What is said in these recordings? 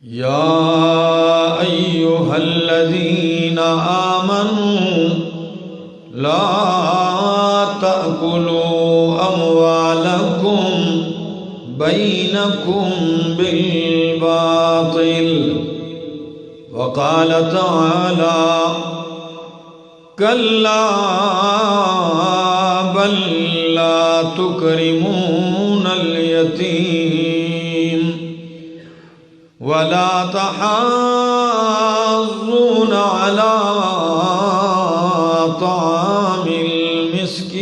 يا أيها الذين آمنوا لا تأكلوا أموالكم بينكم بالباطل وقال تعالى كلا بل لا تكرمون اليتيم ولا تحاضون على طعام المسكين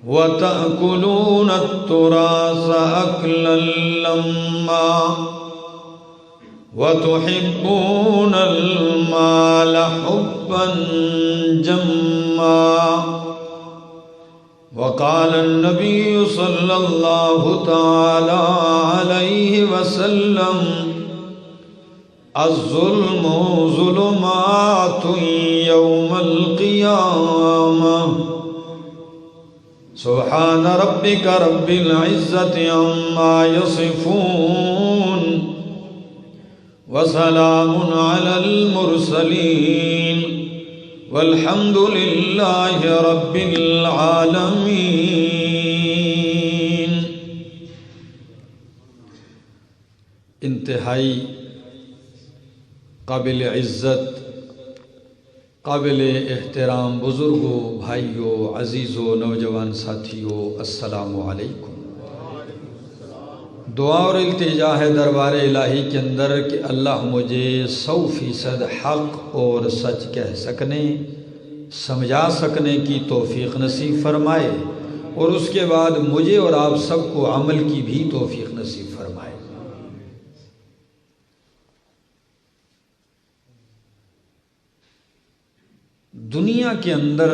وتأكلون التراث أكلا لما وتحبون المال حبا جما وقال النبي صلى الله تعالى عليه وسلم الظلم ظلمات يوم القيامة سبحان ربك رب العزة عما يصفون وسلام على المرسلين والحمد لله رب العالمین۔ انتہائی قابل عزت، قابل احترام بزرگوں، بھائیوں، عزیزوں، نوجوان ساتھیوں، السلام علیکم۔ دعا اور التجا ہے دربار الہی کے اندر کہ اللہ مجھے 100% حق اور سچ کہہ سکنے، سمجھا سکنے کی توفیق نصیب فرمائے، اور اس کے بعد مجھے اور آپ سب کو عمل کی بھی توفیق نصیب فرمائے۔ دنیا کے اندر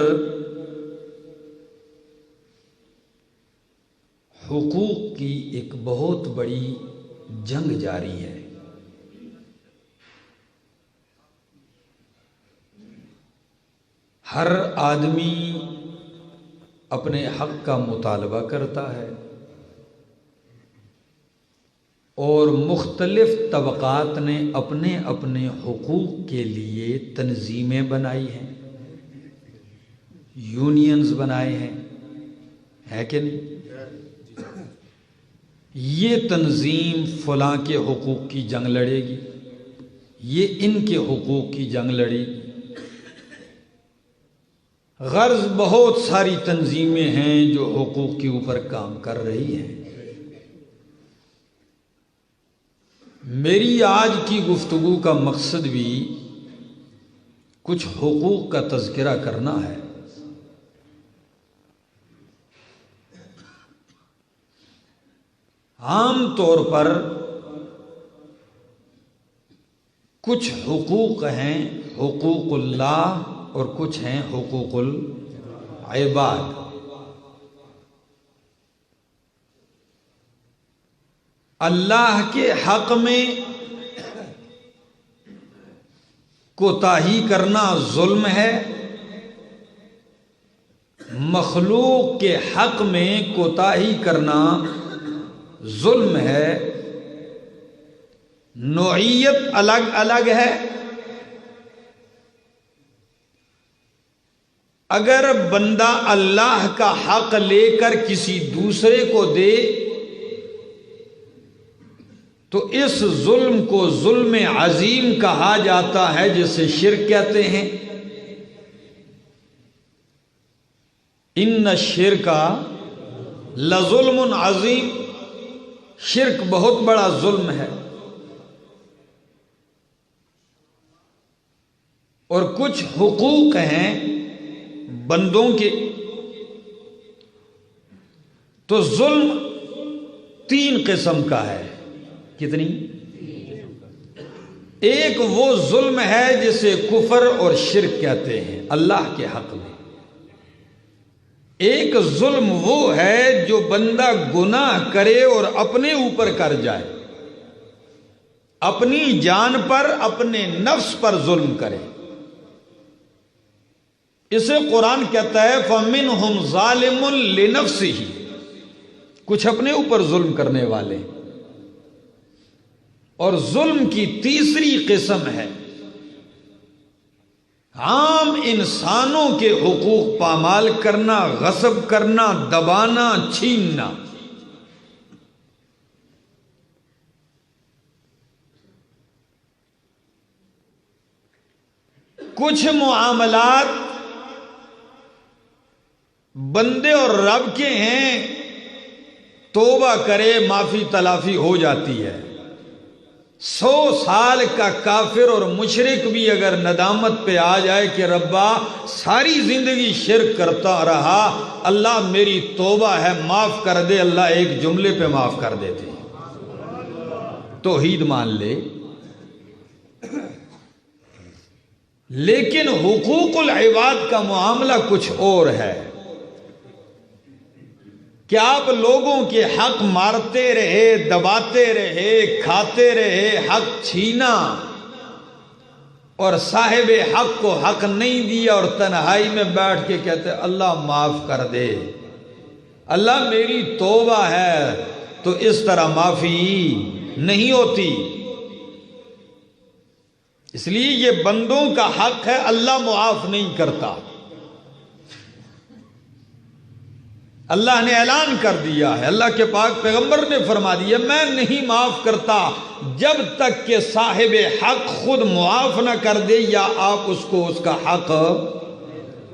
حقوق کی ایک بہت بڑی جنگ جاری ہے۔ ہر آدمی اپنے حق کا مطالبہ کرتا ہے، اور مختلف طبقات نے اپنے اپنے حقوق کے لیے تنظیمیں بنائی ہیں، یونینز بنائے ہیں، ہے کہ نہیں؟ یہ تنظیم فلاں کے حقوق کی جنگ لڑے گی، یہ ان کے حقوق کی جنگ لڑے گی۔ غرض بہت ساری تنظیمیں ہیں جو حقوق کے اوپر کام کر رہی ہیں۔ میری آج کی گفتگو کا مقصد بھی کچھ حقوق کا تذکرہ کرنا ہے۔ عام طور پر کچھ حقوق ہیں حقوق اللہ اور کچھ ہیں حقوق العباد۔ اللہ کے حق میں کوتاہی کرنا ظلم ہے، مخلوق کے حق میں کوتاہی کرنا ظلم ہے۔ نوعیت الگ الگ ہے۔ اگر بندہ اللہ کا حق لے کر کسی دوسرے کو دے تو اس ظلم کو ظلم عظیم کہا جاتا ہے، جسے شرک کہتے ہیں۔ ان الشرک لظلم عظیم، شرک بہت بڑا ظلم ہے۔ اور کچھ حقوق ہیں بندوں کے، تو ظلم 3 قسم کا ہے۔ کتنی؟ ایک وہ ظلم ہے جسے کفر اور شرک کہتے ہیں اللہ کے حق میں۔ ایک ظلم وہ ہے جو بندہ گناہ کرے اور اپنے اوپر کر جائے، اپنی جان پر، اپنے نفس پر ظلم کرے۔ اسے قرآن کہتا ہے فَمِنْهُمْ ظَالِمٌ لِنَفْسِهِ، کچھ اپنے اوپر ظلم کرنے والے۔ اور ظلم کی تیسری قسم ہے عام انسانوں کے حقوق پامال کرنا، غصب کرنا، دبانا، چھیننا۔ کچھ معاملات بندے اور رب کے ہیں، توبہ کرے معافی تلافی ہو جاتی ہے۔ 100 سال کا کافر اور مشرک بھی اگر ندامت پہ آ جائے کہ ربا ساری زندگی شرک کرتا رہا، اللہ میری توبہ ہے معاف کر دے، اللہ ایک جملے پہ معاف کر دیتے ہیں، توحید مان لے۔ لیکن حقوق العباد کا معاملہ کچھ اور ہے کہ آپ لوگوں کے حق مارتے رہے، دباتے رہے، کھاتے رہے، حق چھینا اور صاحب حق کو حق نہیں دیا اور تنہائی میں بیٹھ کے کہتے اللہ معاف کر دے، اللہ میری توبہ ہے، تو اس طرح معافی نہیں ہوتی۔ اس لیے یہ بندوں کا حق ہے، اللہ معاف نہیں کرتا۔ اللہ نے اعلان کر دیا ہے، اللہ کے پاک پیغمبر نے فرما دیا میں نہیں معاف کرتا جب تک کہ صاحب حق خود معاف نہ کر دے یا آپ اس کو اس کا حق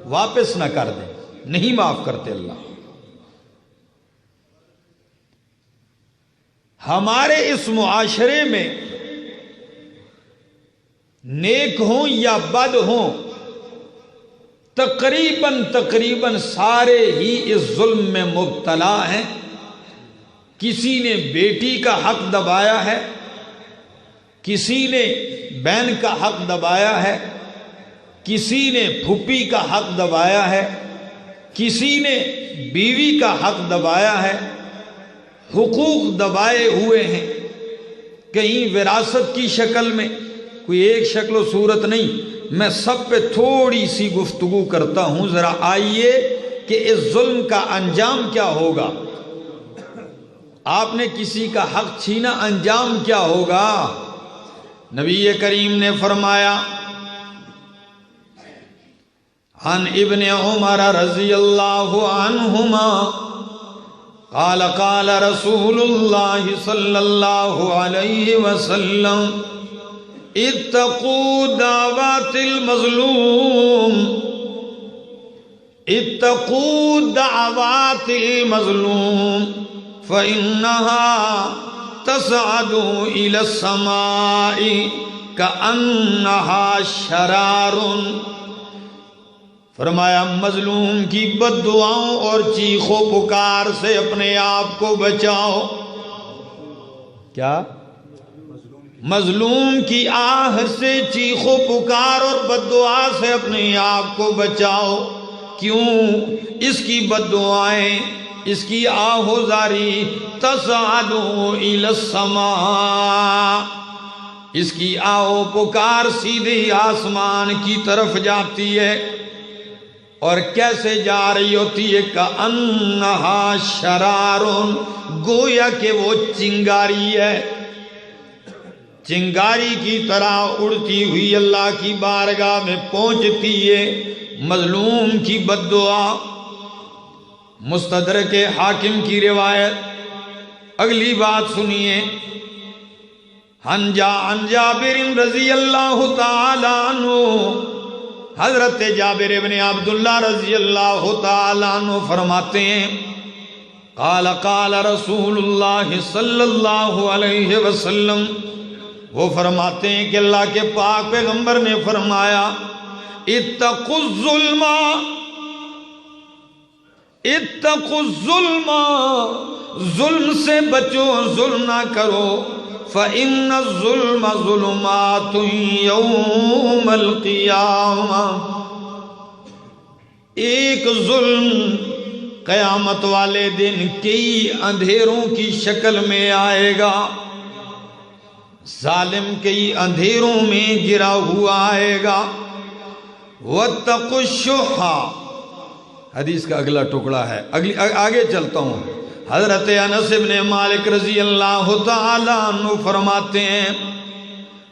واپس نہ کر دیں، نہیں معاف کرتے اللہ۔ ہمارے اس معاشرے میں نیک ہوں یا بد ہوں، تقریباً سارے ہی اس ظلم میں مبتلا ہیں۔ کسی نے بیٹی کا حق دبایا ہے، کسی نے بہن کا حق دبایا ہے، کسی نے پھوپھی کا حق دبایا ہے، کسی نے بیوی کا حق دبایا ہے، حقوق دبائے ہوئے ہیں، کہیں وراثت کی شکل میں، کوئی ایک شکل و صورت نہیں۔ میں سب پہ تھوڑی سی گفتگو کرتا ہوں، ذرا آئیے کہ اس ظلم کا انجام کیا ہوگا۔ آپ نے کسی کا حق چھینا، انجام کیا ہوگا؟ نبی کریم نے فرمایا عن ابن عمر رضی اللہ عنہما قال قال رسول اللہ صلی اللہ علیہ وسلم اتقوا دعوات المظلوم، اتقوا دعوات المظلوم فإنها تصعد إلى السماء كأنها شرار۔ فرمایا مظلوم کی بد دعاؤں اور چیخ و پکار سے اپنے آپ کو بچاؤ۔ کیا؟ مظلوم کی آہ سے، چیخ و پکار اور بد دعا سے اپنے آپ کو بچاؤ۔ کیوں؟ اس کی بد دعائیں، اس کی آہ و زاری تصعد الی السماء، اس کی آہ و پکار سیدھے آسمان کی طرف جاتی ہے۔ اور کیسے جا رہی ہوتی ہے؟ کأنہا شرار، گویا کہ وہ چنگاری ہے، چنگاری کی طرح اڑتی ہوئی اللہ کی بارگاہ میں پہنچتی ہے۔ مظلوم کی بد دعا۔ مستدرک حاکم کی روایت۔ اگلی بات سنیے، عن جابر رضی اللہ تعالی عنہ، حضرت جابر ابن عبداللہ رضی اللہ تعالی عنہ فرماتے ہیں قال قال رسول اللہ صلی اللہ علیہ وسلم، وہ فرماتے ہیں کہ اللہ کے پاک پیغمبر نے فرمایا اتقوا الظلم، اتقوا الظلم، ظلم سے بچو، ظلم نہ کرو۔ فإن الظلم ظلمات یوم القیامہ، ایک ظلم قیامت والے دن کئی اندھیروں کی شکل میں آئے گا۔ ظالم کئی اندھیروں میں گرا ہوا آئے گا۔ واتقوا الشح، حدیث کا اگلا ٹکڑا ہے، آگے چلتا ہوں۔ حضرت انس بن مالک رضی اللہ تعالیٰ عنہ فرماتے ہیں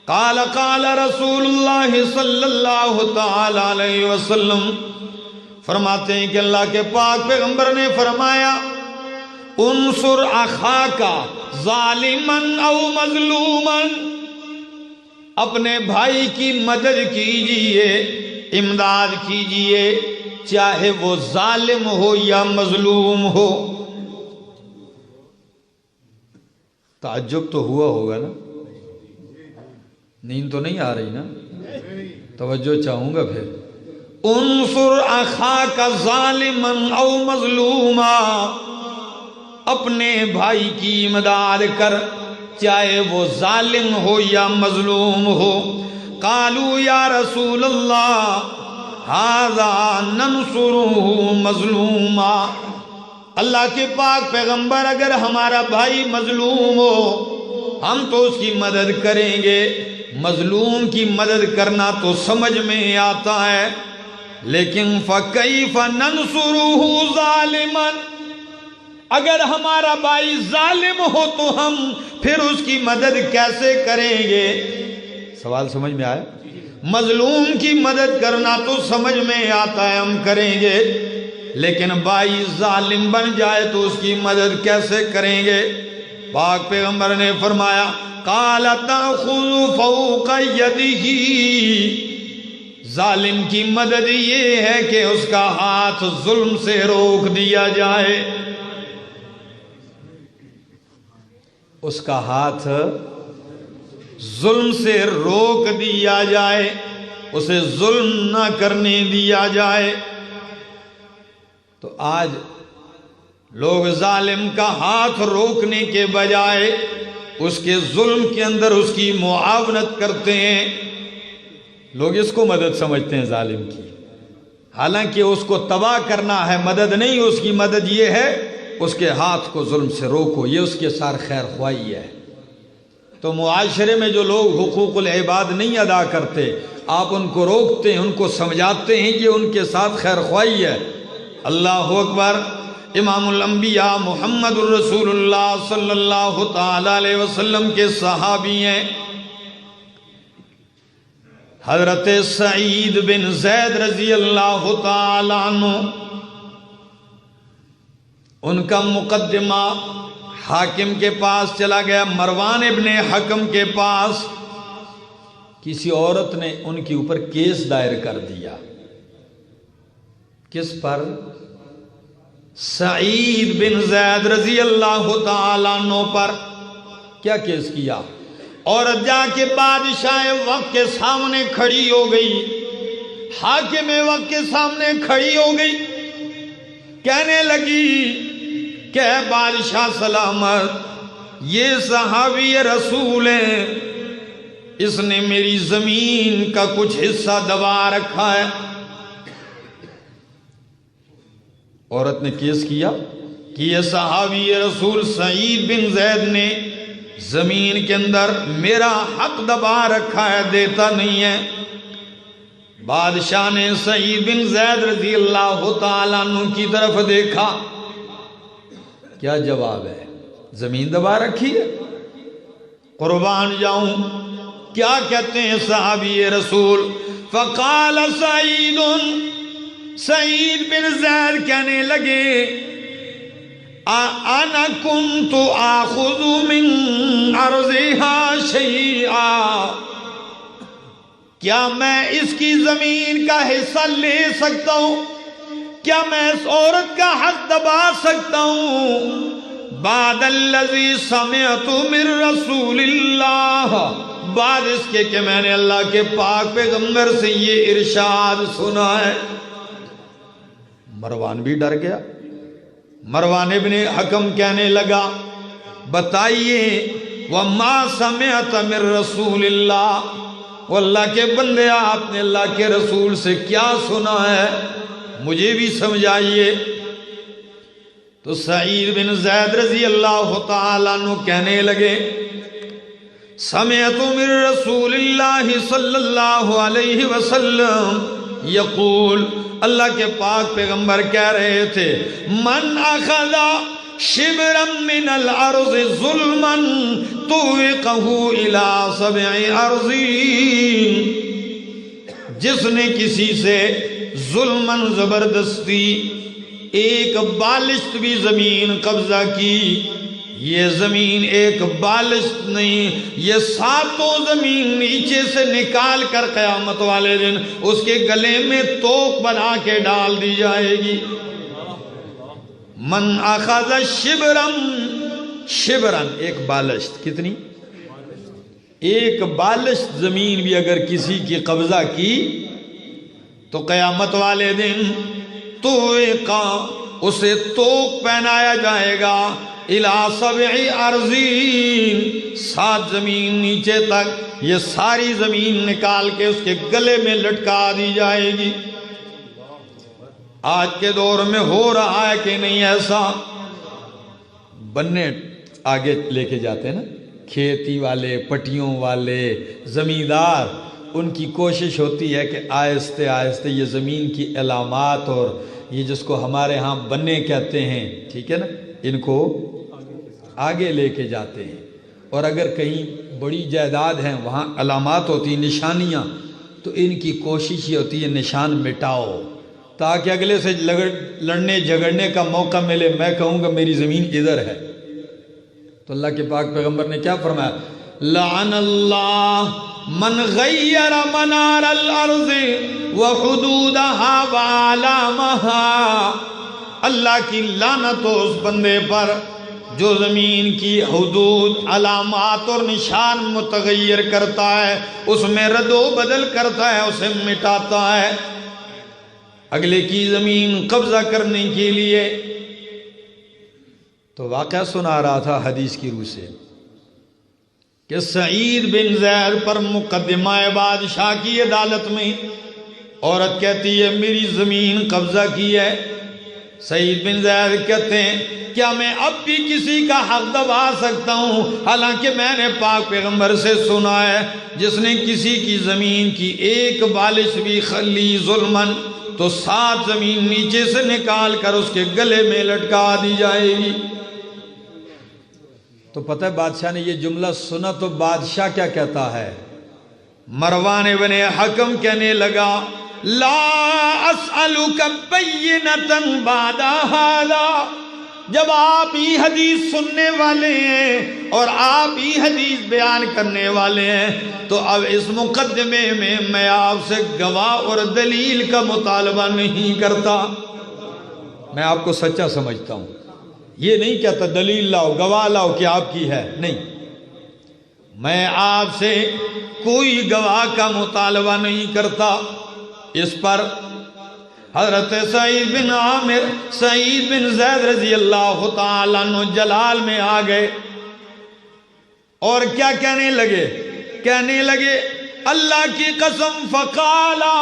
قال قال رسول اللہ صلی اللہ تعالیٰ علیہ وسلم، فرماتے ہیں کہ اللہ کے پاک پیغمبر نے فرمایا انصر اخاک ظالما او مظلوما، اپنے بھائی کی مدد کیجئے، امداد کیجئے، چاہے وہ ظالم ہو یا مظلوم ہو۔ تعجب تو ہوا ہوگا نا، نیند تو نہیں آ رہی نا، توجہ چاہوں گا پھر۔ انصر اخاک ظالما او مظلوما، اپنے بھائی کی امداد کر، چاہے وہ ظالم ہو یا مظلوم ہو۔ قالوا یا رسول اللہ ھذا ننصرہ مظلوما، اللہ کے پاک پیغمبر اگر ہمارا بھائی مظلوم ہو ہم تو اس کی مدد کریں گے، مظلوم کی مدد کرنا تو سمجھ میں آتا ہے، لیکن فَكَيْفَ نَنْصُرُهُ ظَالِمًا، اگر ہمارا بھائی ظالم ہو تو ہم پھر اس کی مدد کیسے کریں گے؟ سوال سمجھ میں آیا؟ مظلوم کی مدد کرنا تو سمجھ میں آتا ہے، ہم کریں گے، لیکن بھائی ظالم بن جائے تو اس کی مدد کیسے کریں گے؟ پاک پیغمبر نے فرمایا قال تأخذ فوق یدہ، ظالم کی مدد یہ ہے کہ اس کا ہاتھ ظلم سے روک دیا جائے، اس کا ہاتھ ظلم سے روک دیا جائے، اسے ظلم نہ کرنے دیا جائے۔ تو آج لوگ ظالم کا ہاتھ روکنے کے بجائے اس کے ظلم کے اندر اس کی معاونت کرتے ہیں، لوگ اس کو مدد سمجھتے ہیں ظالم کی، حالانکہ اس کو تباہ کرنا ہے، مدد نہیں، اس کی مدد یہ ہے اس کے ہاتھ کو ظلم سے روکو، یہ اس کے ساتھ خیر خواہی ہے۔ تو معاشرے میں جو لوگ حقوق العباد نہیں ادا کرتے، آپ ان کو روکتے ہیں، ان کو سمجھاتے ہیں کہ ان کے ساتھ خیر خواہی ہے۔ اللہ اکبر۔ امام الانبیاء محمد الرسول اللہ صلی اللہ تعالی علیہ وسلم کے صحابی ہیں حضرت سعید بن زید رضی اللہ تعالی عنہ، ان کا مقدمہ حاکم کے پاس چلا گیا، مروان ابن حکم کے پاس، کسی عورت نے ان کے اوپر کیس دائر کر دیا۔ کس پر؟ سعید بن زید رضی اللہ تعالیٰ عنہ پر۔ کیا کیس کیا؟ عورت جا کے بادشاہ وقت کے سامنے کھڑی ہو گئی، حاکم وقت کے سامنے کھڑی ہو گئی، کہنے لگی کہ بادشاہ سلامت، یہ صحابی رسول ہے، اس نے میری زمین کا کچھ حصہ دبا رکھا ہے۔ عورت نے کیس کیا کہ یہ صحابی رسول سعید بن زید نے زمین کے اندر میرا حق دبا رکھا ہے، دیتا نہیں ہے۔ بادشاہ نے سعید بن زید رضی اللہ تعالیٰ عنہ کی طرف دیکھا، کیا جواب ہے؟ زمین دبا رکھی ہے؟ قربان جاؤں، کیا کہتے ہیں صحابی رسول؟ فقال سعید بن زید کہنے لگے انا کنت آخذ من ارضها شیئا، کیا میں اس کی زمین کا حصہ لے سکتا ہوں؟ کیا میں اس عورت کا حق دبا سکتا ہوں؟ بعد الذی سمعت من رسول اللہ، بعد اس کے کہ میں نے اللہ کے پاک پیغمبر سے یہ ارشاد سنا ہے۔ مروان بھی ڈر گیا۔ مروان ابن حکم کہنے لگا بتائیے وما سمعت من رسول اللہ، واللہ کے بندے آپ نے اللہ کے رسول سے کیا سنا ہے، مجھے بھی سمجھائیے۔ تو سعید بن زید رضی اللہ تعالیٰ عنہ کہنے لگے سمعت من رسول اللہ صلی اللہ علیہ وسلم یقول، اللہ کے پاک پیغمبر کہہ رہے تھے من اخذ شبرا من الارض ظلما طوقه الى 7 ارضین، جس نے کسی سے ظلماً زبردستی ایک بالشت بھی زمین قبضہ کی، یہ زمین ایک بالشت نہیں، یہ 7 زمین نیچے سے نکال کر قیامت والے دن اس کے گلے میں توق بنا کے ڈال دی جائے گی۔ من اخذ شبرن ایک بالشت، کتنی؟ ایک بالشت زمین بھی اگر کسی کی قبضہ کی تو قیامت والے دن اسے توق پہنایا جائے گا الی 7 ارضین، 7 زمین نیچے تک یہ ساری زمین نکال کے اس کے گلے میں لٹکا دی جائے گی۔ آج کے دور میں ہو رہا ہے کہ نہیں ایسا؟ بننے آگے لے کے جاتے ہیں نا، کھیتی والے، پٹیوں والے، زمیندار، ان کی کوشش ہوتی ہے کہ آہستہ آہستہ یہ زمین کی علامات اور یہ جس کو ہمارے ہاں بننے کہتے ہیں، ٹھیک ہے نا، ان کو آگے لے کے جاتے ہیں۔ اور اگر کہیں بڑی جائیداد ہیں وہاں علامات ہوتی ہیں، نشانیاں، تو ان کی کوشش یہ ہوتی ہے نشان مٹاؤ تاکہ اگلے سے لڑنے جھگڑنے کا موقع ملے، میں کہوں گا میری زمین ادھر ہے۔ تو اللہ کے پاک پیغمبر نے کیا فرمایا؟ لعن اللہ من غیر منار الارض وحدودها وعلامها، اللہ کی لعنت ہو اس بندے پر جو زمین کی حدود، علامات اور نشان متغیر کرتا ہے، اس میں رد و بدل کرتا ہے، اسے مٹاتا ہے اگلے کی زمین قبضہ کرنے کے لیے۔ تو واقعہ سنا رہا تھا حدیث کی روح سے کہ سعید بن زید پر مقدمہ بادشاہ کی عدالت میں عورت کہتی ہے میری زمین قبضہ کی ہے۔ سعید بن زید کہتے ہیں کیا میں اب بھی کسی کا حق دبا سکتا ہوں؟ حالانکہ میں نے پاک پیغمبر سے سنا ہے جس نے کسی کی زمین کی ایک بالش بھی خلی ظلمن تو 7 زمین نیچے سے نکال کر اس کے گلے میں لٹکا دی جائے گی۔ تو پتہ ہے بادشاہ نے یہ جملہ سنا تو بادشاہ کیا کہتا ہے؟ مروان بن حکم کہنے لگا لا اسألک بینۃ بعد ھذا، جب آپ ہی حدیث سننے والے ہیں اور آپ ہی حدیث بیان کرنے والے ہیں تو اب اس مقدمے میں میں آپ سے گواہ اور دلیل کا مطالبہ نہیں کرتا، میں آپ کو سچا سمجھتا ہوں، یہ نہیں کہتا دلیل لاؤ گواہ لاؤ کہ آپ کی ہے، نہیں، میں آپ سے کوئی گواہ کا مطالبہ نہیں کرتا۔ اس پر حضرت سعید بن عامر، سعید بن زید رضی اللہ تعالیٰ عنہ جلال میں آ گئے اور کیا کہنے لگے اللہ کی قسم فقالا،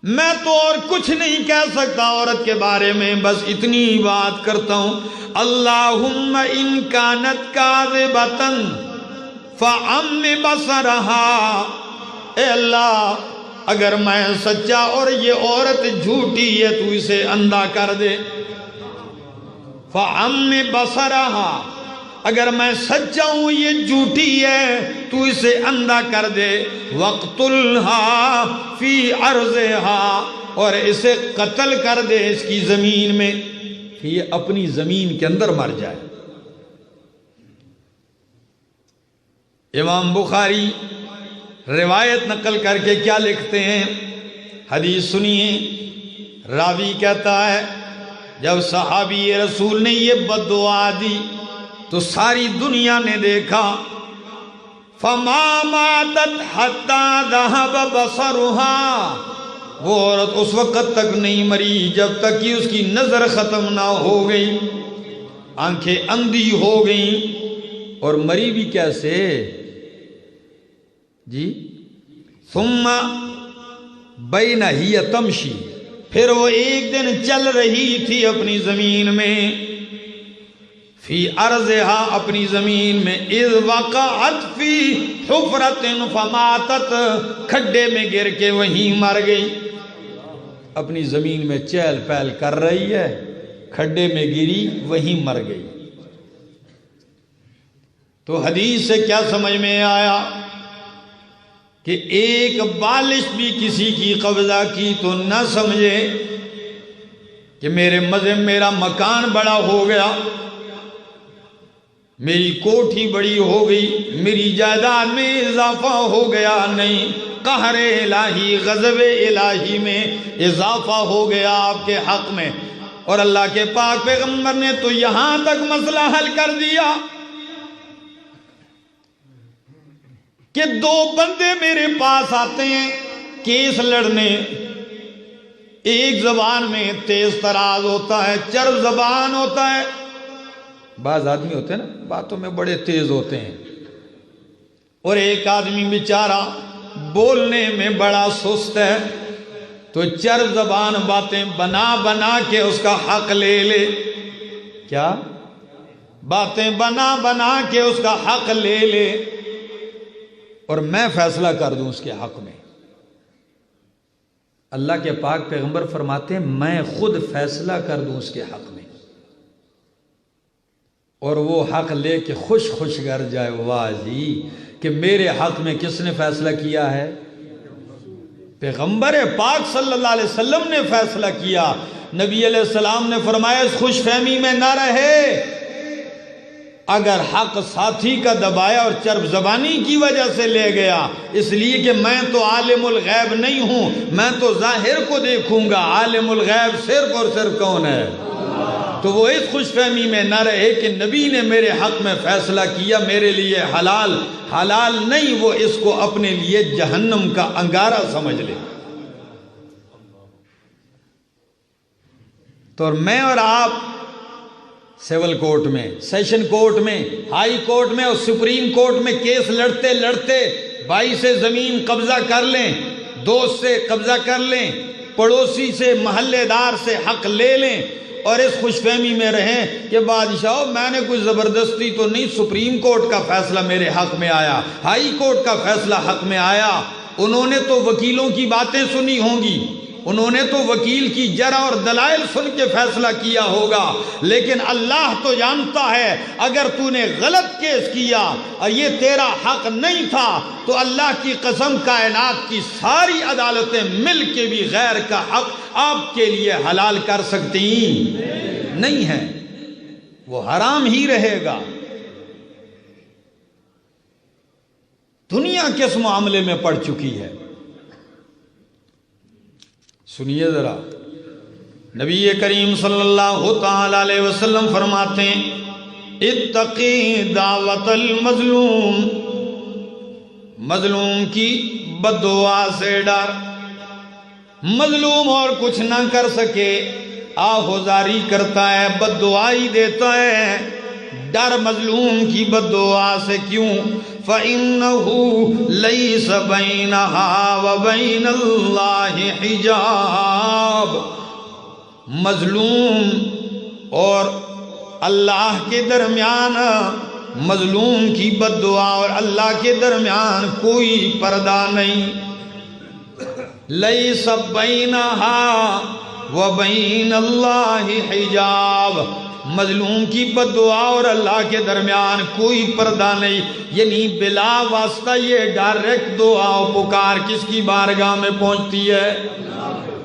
میں تو اور کچھ نہیں کہہ سکتا عورت کے بارے میں، بس اتنی بات کرتا ہوں اللہم ان کانت کاذبۃ فعم بصرہا، اے اللہ اگر میں سچا اور یہ عورت جھوٹی ہے تو اسے اندھا کر دے، فعم بصرہا، اگر میں سچا ہوں یہ جھوٹی ہے تو اسے اندھا کر دے، وقتلھا فی ارضھا، اور اسے قتل کر دے اس کی زمین میں کہ یہ اپنی زمین کے اندر مر جائے۔ امام بخاری روایت نقل کر کے کیا لکھتے ہیں؟ حدیث سنیے، راوی کہتا ہے جب صحابی رسول نے یہ بد دعا دی تو ساری دنیا نے دیکھا، فما ماتت حتی ذہب بصرہا، وہ عورت اس وقت تک نہیں مری جب تک کہ اس کی نظر ختم نہ ہو گئی، آنکھیں اندھی ہو گئیں، اور مری بھی کیسے جی؟ ثم بین ہی تمشی، پھر وہ ایک دن چل رہی تھی اپنی زمین میں، فی ارضھا، اپنی زمین میں، اذ وقعت فی حفرۃ فماتت، کھڈے میں گر کے وہیں مر گئی۔ اپنی زمین میں چہل پہل کر رہی ہے، کھڈے میں گری وہیں مر گئی۔ تو حدیث سے کیا سمجھ میں آیا کہ ایک بالش بھی کسی کی قبضہ کی تو نہ سمجھے کہ میرے مذہب میرا مکان بڑا ہو گیا، میری کوٹھی بڑی ہو گئی، میری جائیداد میں اضافہ ہو گیا، نہیں، قہر الہی، غضب الہی میں اضافہ ہو گیا آپ کے حق میں۔ اور اللہ کے پاک پیغمبر نے تو یہاں تک مسئلہ حل کر دیا کہ دو بندے میرے پاس آتے ہیں کیس لڑنے، ایک زبان میں تیز تراز ہوتا ہے، چرب زبان ہوتا ہے، بعض آدمی ہوتے ہیں نا باتوں میں بڑے تیز ہوتے ہیں، اور ایک آدمی بیچارہ بولنے میں بڑا سست ہے، تو چرب زبان باتیں بنا بنا کے اس کا حق لے لے، کیا باتیں بنا بنا کے اس کا حق لے لے، اور میں فیصلہ کر دوں اس کے حق میں۔ اللہ کے پاک پیغمبر فرماتے ہیں میں خود فیصلہ کر دوں اس کے حق میں، اور وہ حق لے کے خوش خوش گھر جائے، واہ جی کہ میرے حق میں کس نے فیصلہ کیا ہے؟ پیغمبر پاک صلی اللہ علیہ وسلم نے فیصلہ کیا۔ نبی علیہ السلام نے فرمایا اس خوش فہمی میں نہ رہے، اگر حق ساتھی کا دبایا اور چرب زبانی کی وجہ سے لے گیا، اس لیے کہ میں تو عالم الغیب نہیں ہوں، میں تو ظاہر کو دیکھوں گا، عالم الغیب صرف اور صرف کون ہے؟ تو وہ اس خوش فہمی میں نہ رہے کہ نبی نے میرے حق میں فیصلہ کیا، میرے لیے حلال حلال نہیں، وہ اس کو اپنے لیے جہنم کا انگارہ سمجھ لے۔ تو میں اور آپ سول کورٹ میں، سیشن کورٹ میں، ہائی کورٹ میں اور سپریم کورٹ میں کیس لڑتے لڑتے بھائی سے زمین قبضہ کر لیں، دوست سے قبضہ کر لیں، پڑوسی سے، محلے دار سے حق لے لیں، اور اس خوش فہمی میں رہیں کہ بادشاہ میں نے کوئی زبردستی تو نہیں، سپریم کورٹ کا فیصلہ میرے حق میں آیا، ہائی کورٹ کا فیصلہ حق میں آیا، انہوں نے تو وکیلوں کی باتیں سنی ہوں گی، انہوں نے تو وکیل کی جرح اور دلائل سن کے فیصلہ کیا ہوگا، لیکن اللہ تو جانتا ہے اگر تو نے غلط کیس کیا اور یہ تیرا حق نہیں تھا تو اللہ کی قسم کائنات کی ساری عدالتیں مل کے بھی غیر کا حق آپ کے لیے حلال کر سکتی نہیں ہیں، وہ حرام ہی رہے گا۔ دنیا کس معاملے میں پڑ چکی ہے؟ سنیے ذرا، نبی کریم صلی اللہ تعالی علیہ وسلم فرماتے ہیں اتقی دعوت المظلوم، مظلوم کی بد دعا سے ڈر، مظلوم اور کچھ نہ کر سکے، آہوزاری کرتا ہے، بد دعائی دیتا ہے، ڈر مظلوم کی بد دعا سے، کیوں؟ فَإِنَّهُ لَيْسَ بَيْنَهَا وَبَيْنَ اللَّهِ حِجَابٌ، مظلوم اور اللہ کے درمیان، مظلوم کی بد دعا اور اللہ کے درمیان کوئی پردہ نہیں۔ لَيْسَ بَيْنَهَا وَبَيْنَ اللَّهِ حِجَابٌ، مظلوم کی بد دعا اور اللہ کے درمیان کوئی پردہ نہیں، یعنی بلا واسطہ یہ ڈائریکٹ دعا و پکار کس کی بارگاہ میں پہنچتی ہے؟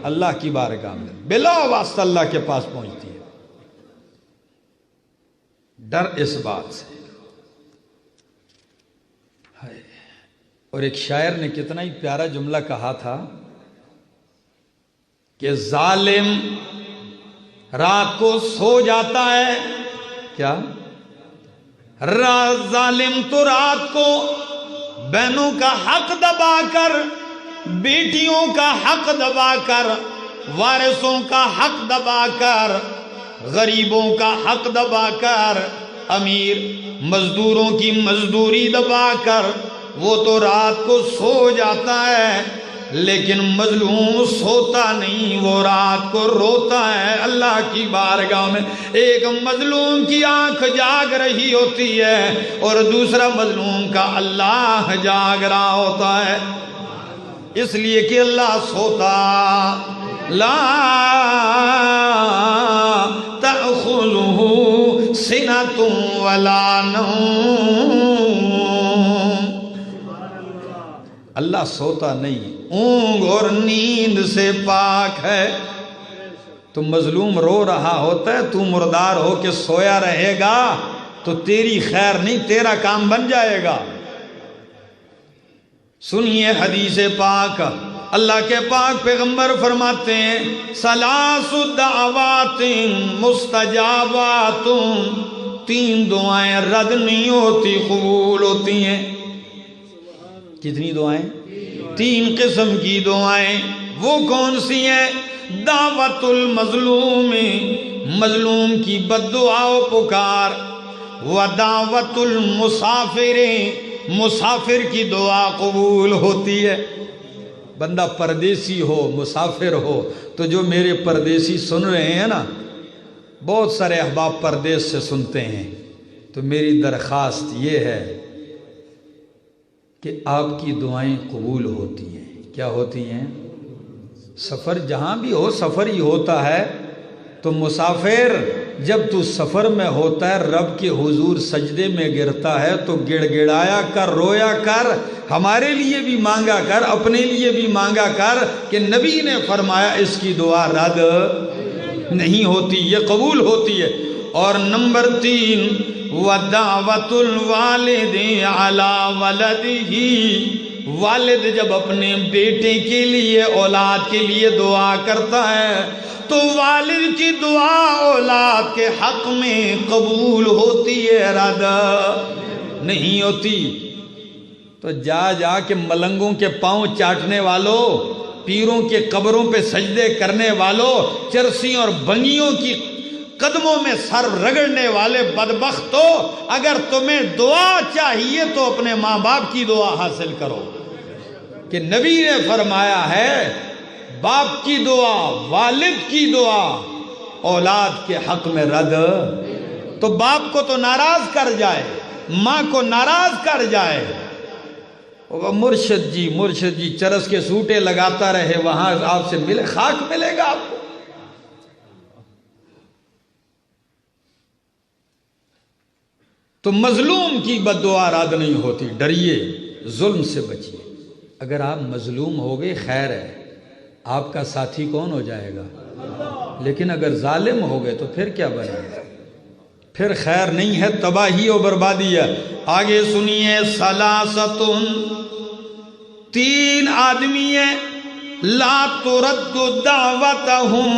اللہ کی بارگاہ میں، بلا واسطہ اللہ کے پاس پہنچتی ہے۔ ڈر اس بات سے۔ اور ایک شاعر نے کتنا ہی پیارا جملہ کہا تھا کہ ظالم رات کو سو جاتا ہے، کیا؟ ظالم تو رات کو بہنوں کا حق دبا کر، بیٹیوں کا حق دبا کر، وارثوں کا حق دبا کر، غریبوں کا حق دبا کر، امیر مزدوروں کی مزدوری دبا کر، وہ تو رات کو سو جاتا ہے، لیکن مظلوم سوتا نہیں، وہ رات کو روتا ہے اللہ کی بارگاہ میں۔ ایک مظلوم کی آنکھ جاگ رہی ہوتی ہے اور دوسرا مظلوم کا اللہ جاگ رہا ہوتا ہے، اس لیے کہ اللہ سوتا لا تأخذه سنة ولا نوم، اللہ سوتا نہیں، اونگ اور نیند سے پاک ہے۔ تو مظلوم رو رہا ہوتا ہے، تو مردار ہو کے سویا رہے گا تو تیری خیر نہیں، تیرا کام بن جائے گا۔ سنیے حدیث پاک، اللہ کے پاک پیغمبر فرماتے ہیں ثلاث دعوات مستجابات، تین دعائیں رد نہیں ہوتی، قبول ہوتی ہیں۔ کتنی دعائیں؟ تین قسم کی دعائیں۔ وہ کون سی ہیں؟ دعوت المظلوم، مظلوم کی بد دعا و پکار، و دعوت المسافر، مسافر کی دعا قبول ہوتی ہے۔ بندہ پردیسی ہو، مسافر ہو، تو جو میرے پردیسی سن رہے ہیں نا، بہت سارے احباب پردیس سے سنتے ہیں، تو میری درخواست یہ ہے کہ آپ کی دعائیں قبول ہوتی ہیں۔ کیا ہوتی ہیں؟ سفر جہاں بھی ہو، سفر ہی ہوتا ہے، تو مسافر جب تو سفر میں ہوتا ہے، رب کے حضور سجدے میں گرتا ہے تو گڑ گڑایا کر، رویا کر، ہمارے لیے بھی مانگا کر، اپنے لیے بھی مانگا کر، کہ نبی نے فرمایا اس کی دعا رد نہیں ہوتی، یہ قبول ہوتی ہے۔ اور نمبر 3 وَدَعْوَةُ الْوَالِدِ عَلَى وَلَدِهِ، والد جب اپنے بیٹے کے لیے، اولاد کے لیے دعا کرتا ہے تو والد کی دعا اولاد کے حق میں قبول ہوتی ہے، رد نہیں ہوتی۔ تو جا جا کے ملنگوں کے پاؤں چاٹنے والوں، پیروں کے قبروں پہ سجدے کرنے والوں، چرسی اور بنگیوں کی قدموں میں سر رگڑنے والے بدبختو، اگر تمہیں دعا چاہیے تو اپنے ماں باپ کی دعا حاصل کرو، کہ نبی نے فرمایا ہے باپ کی دعا، والد کی دعا اولاد کے حق میں رد۔ تو باپ کو تو ناراض کر جائے، ماں کو ناراض کر جائے، مرشد جی چرس کے سوٹے لگاتا رہے، وہاں آپ سے ملے، خاک ملے گا آپ کو۔ تو مظلوم کی بد دعا رد نہیں ہوتی، ڈریے، ظلم سے بچیے۔ اگر آپ مظلوم ہو گئے خیر ہے، آپ کا ساتھی کون ہو جائے گا؟ لیکن اگر ظالم ہو گئے تو پھر کیا بنے گا؟ پھر خیر نہیں ہے، تباہی و بربادی ہے۔ آگے سنیے ثلاثۃ، تین آدمی ہیں لا ترد دعوتهم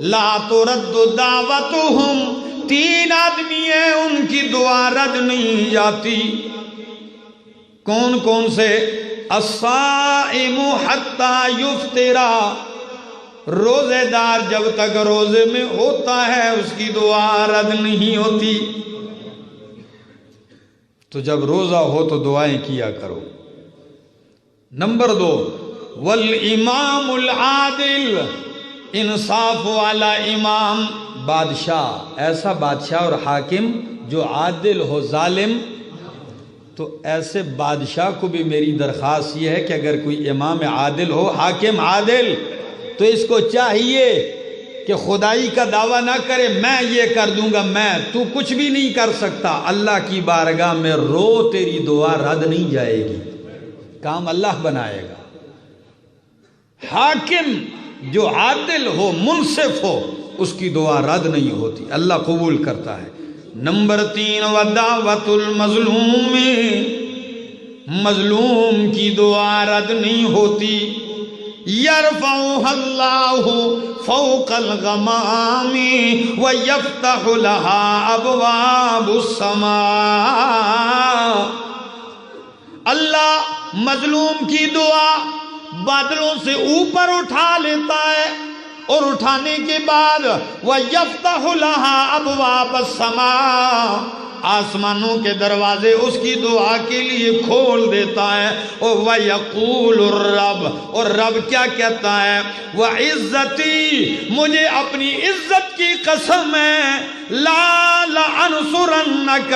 لا ترد دعوتهم، تین آدمی ہیں ان کی دعا رد نہیں جاتی۔ کون کون سے؟ الصائم حتی یفطر، روزے دار جب تک روزے میں ہوتا ہے اس کی دعا رد نہیں ہوتی۔ تو جب روزہ ہو تو دعائیں کیا کرو۔ نمبر 2 والامام العادل، انصاف والا امام، بادشاہ، ایسا بادشاہ اور حاکم جو عادل ہو، ظالم تو ایسے بادشاہ کو بھی میری درخواست یہ ہے کہ اگر کوئی امام عادل ہو، حاکم عادل، تو اس کو چاہیے کہ خدائی کا دعویٰ نہ کرے میں یہ کر دوں گا، تو کچھ بھی نہیں کر سکتا، اللہ کی بارگاہ میں رو، تیری دعا رد نہیں جائے گی، کام اللہ بنائے گا۔ حاکم جو عادل ہو، منصف ہو، اس کی دعا رد نہیں ہوتی، اللہ قبول کرتا ہے۔ نمبر 3 ودعوت المظلوم، مظلوم کی دعا رد نہیں ہوتی۔ یرفعها اللہ فوق الغمام ویفتح لها ابواب السماء، اللہ مظلوم کی دعا بادلوں سے اوپر اٹھا لیتا ہے، اور اٹھانے کے بعد وَيَفْتَحُ لَهَا أَبْوَابَ السَّمَاءِ، آسمانوں کے دروازے اس کی دعا کے لیے کھول دیتا ہے. وَيَقُولُ الرَّبُّ، اور رب کیا کہتا ہے؟ وَعِزَّتِي، مجھے اپنی عزت کی قسم ہے، لَأَنْصُرَنَّكَ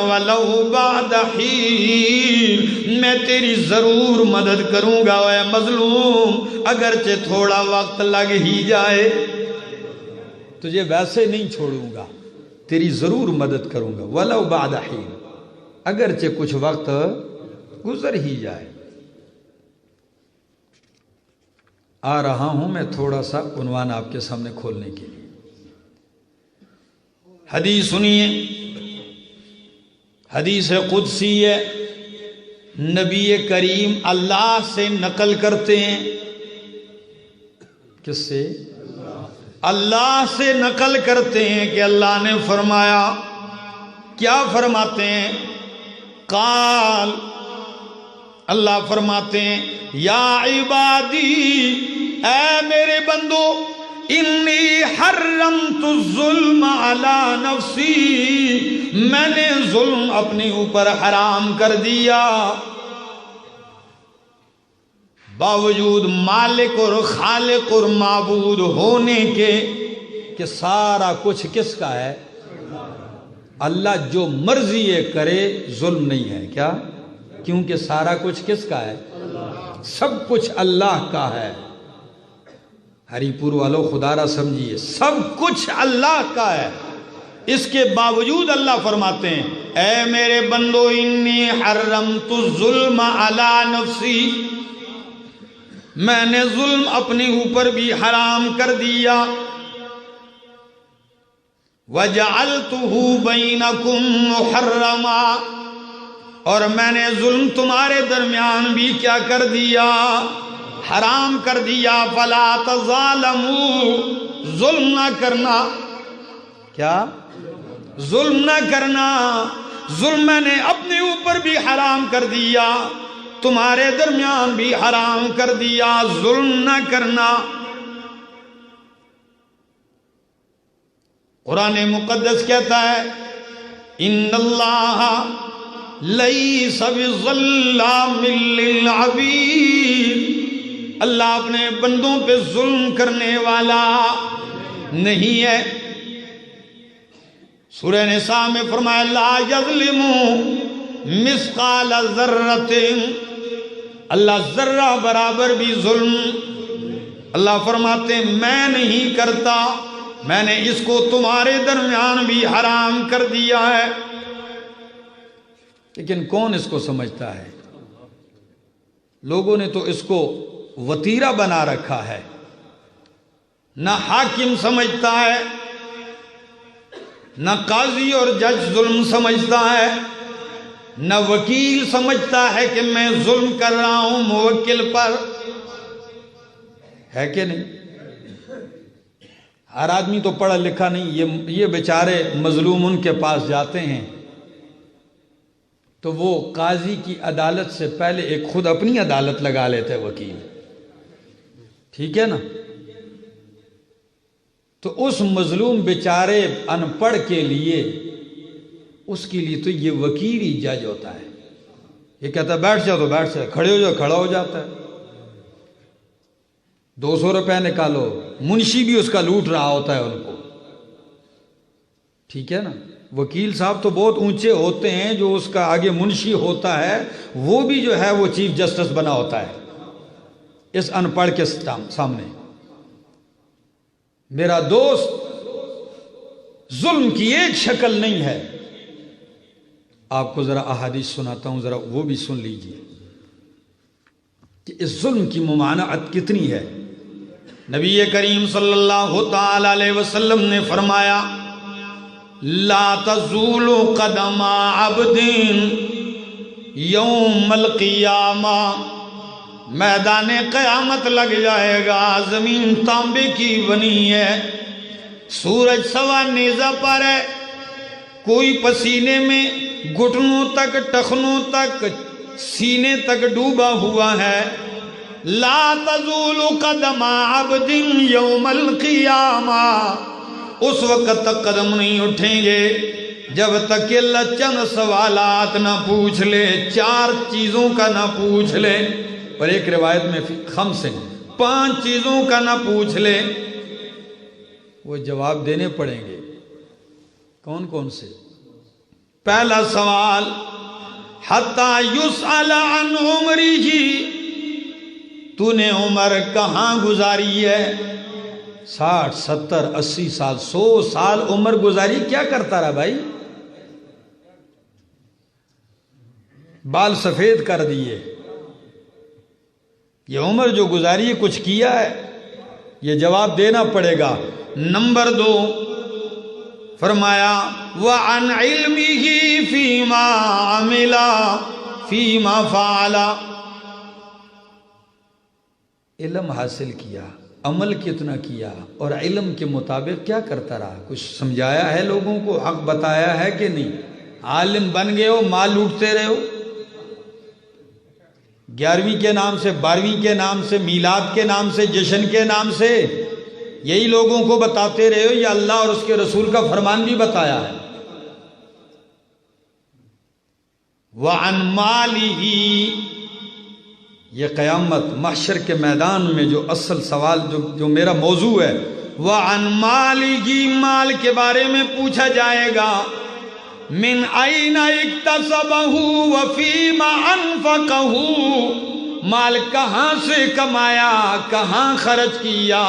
وَلَوْ بَعْدَ حِينٍ، میں تیری ضرور مدد کروں گا اے مظلوم، اگرچہ تھوڑا وقت لگ ہی جائے. تجھے ویسے نہیں چھوڑوں گا، تیری ضرور مدد کروں گا. وَلَوْ بَعْدَ حِينٍ، اگرچہ کچھ وقت گزر ہی جائے. آ رہا ہوں میں تھوڑا سا عنوان آپ کے سامنے کھولنے کے لیے. حدیث سنیے، حدیث قدسی ہے، نبی کریم اللہ سے نقل کرتے ہیں. کس سے؟ اللہ سے نقل کرتے ہیں کہ اللہ نے فرمایا. کیا فرماتے ہیں؟ قال، اللہ فرماتے ہیں یا عبادی، اے میرے بندو، انی حرمت الظلم علی نفسی، میں نے ظلم اپنے اوپر حرام کر دیا. باوجود مالک اور خالق اور معبود ہونے کے کہ سارا کچھ کس کا ہے؟ اللہ جو مرضی کرے ظلم نہیں ہے. کیا؟ کیونکہ سارا کچھ کس کا ہے؟ سب کچھ اللہ کا ہے. ہری پور والوں خدا را سمجھیے، سب کچھ اللہ کا ہے. اس کے باوجود اللہ فرماتے ہیں اے میرے بندو، انی حرمت الظلم علی نفسی، میں نے ظلم اپنے اوپر بھی حرام کر دیا. وَجَعَلْتُهُ بَيْنَكُمْ مُحَرَّمًا، اور میں نے ظلم تمہارے درمیان بھی کیا کر دیا؟ حرام کر دیا. فَلَا تَظَالَمُوا، ظلم نہ کرنا. کیا؟ ظلم نہ کرنا. ظلم میں نے اپنے اوپر بھی حرام کر دیا، تمہارے درمیان بھی حرام کر دیا. ظلم نہ کرنا. قرآن مقدس کہتا ہے ان اللہ لیس بظلام للعبید، اللہ اپنے بندوں پہ ظلم کرنے والا نہیں ہے. سورہ نساء میں فرمایا لا یظلم مثقال ذرۃ، اللہ ذرہ برابر بھی ظلم، اللہ فرماتے ہیں میں نہیں کرتا، میں نے اس کو تمہارے درمیان بھی حرام کر دیا ہے. لیکن کون اس کو سمجھتا ہے؟ لوگوں نے تو اس کو وتیرہ بنا رکھا ہے. نہ حاکم سمجھتا ہے، نہ قاضی اور جج ظلم سمجھتا ہے، نہ وکیل سمجھتا ہے کہ میں ظلم کر رہا ہوں موکل پر. ہے کہ نہیں؟ ہر آدمی تو پڑھا لکھا نہیں. یہ بیچارے مظلوم ان کے پاس جاتے ہیں تو وہ قاضی کی عدالت سے پہلے ایک خود اپنی عدالت لگا لیتے وکیل. ٹھیک ہے نا؟ تو اس مظلوم بیچارے ان پڑھ کے لیے، اس کے لیے تو یہ وکیل ہی جج ہوتا ہے. یہ کہتا ہے بیٹھ جاؤ تو بیٹھ جاؤ، کھڑے ہو جاؤ کھڑا ہو جاتا ہے. 200 روپے نکالو، منشی بھی اس کا لوٹ رہا ہوتا ہے ان کو. ٹھیک ہے نا؟ وکیل صاحب تو بہت اونچے ہوتے ہیں، جو اس کا آگے منشی ہوتا ہے وہ بھی جو ہے وہ چیف جسٹس بنا ہوتا ہے اس ان پڑھ کے سامنے. میرا دوست، ظلم کی ایک شکل نہیں ہے. آپ کو ذرا احادیث سناتا ہوں، ذرا وہ بھی سن لیجئے کہ اس ظلم کی ممانعت کتنی ہے. نبی کریم صلی اللہ تعالی علیہ وسلم نے فرمایا لا تزول قدم عبد یوم القیامہ، میدان قیامت لگ جائے گا، زمین تانبے کی بنی ہے، سورج سوا نیزہ پر ہے، کوئی پسینے میں گھٹنوں تک، ٹخنوں تک، سینے تک ڈوبا ہوا ہے. لا تزول قدم عبد یوم القیامہ، اس وقت تک قدم نہیں اٹھیں گے جب تک کہ اللہ چند سوالات نہ پوچھ لے، 4 چیزوں کا نہ پوچھ لے، اور ایک روایت میں 5 چیزوں کا نہ پوچھ لے۔ وہ جواب دینے پڑیں گے، کون کون سے؟ پہلا سوال حتی یسأل عن عمرہ، تو نے عمر کہاں گزاری ہے؟ 60 70 80 سال 100 سال عمر گزاری، کیا کرتا رہا بھائی؟ بال سفید کر دیے، یہ عمر جو گزاری ہے کچھ کیا ہے؟ یہ جواب دینا پڑے گا۔ نمبر 2 فرمایا وَعَنْ عِلْمِهِ فِيمَا عَمِلَ فِيمَا فَعَلَ، علم حاصل کیا، عمل کتنا کیا، اور علم کے مطابق کیا کرتا رہا؟ کچھ سمجھایا ہے لوگوں کو، حق بتایا ہے کہ نہیں؟ عالم بن گئے ہو، مال لوٹتے رہے ہو، 11ویں کے نام سے، 12ویں کے نام سے، میلاد کے نام سے، جشن کے نام سے یہی لوگوں کو بتاتے رہے ہو، یا اللہ اور اس کے رسول کا فرمان بھی بتایا ہے؟ وَعَنْ مَالِهِ، یہ قیامت محشر کے میدان میں جو اصل سوال جو میرا موضوع ہے، وَعَنْ مَالِهِ، مال کے بارے میں پوچھا جائے گا۔ مِنْ أَيْنَ اكْتَسَبَهُ وَفِيمَا أَنْفَقَهُ، مال کہاں سے کمایا، کہاں خرچ کیا؟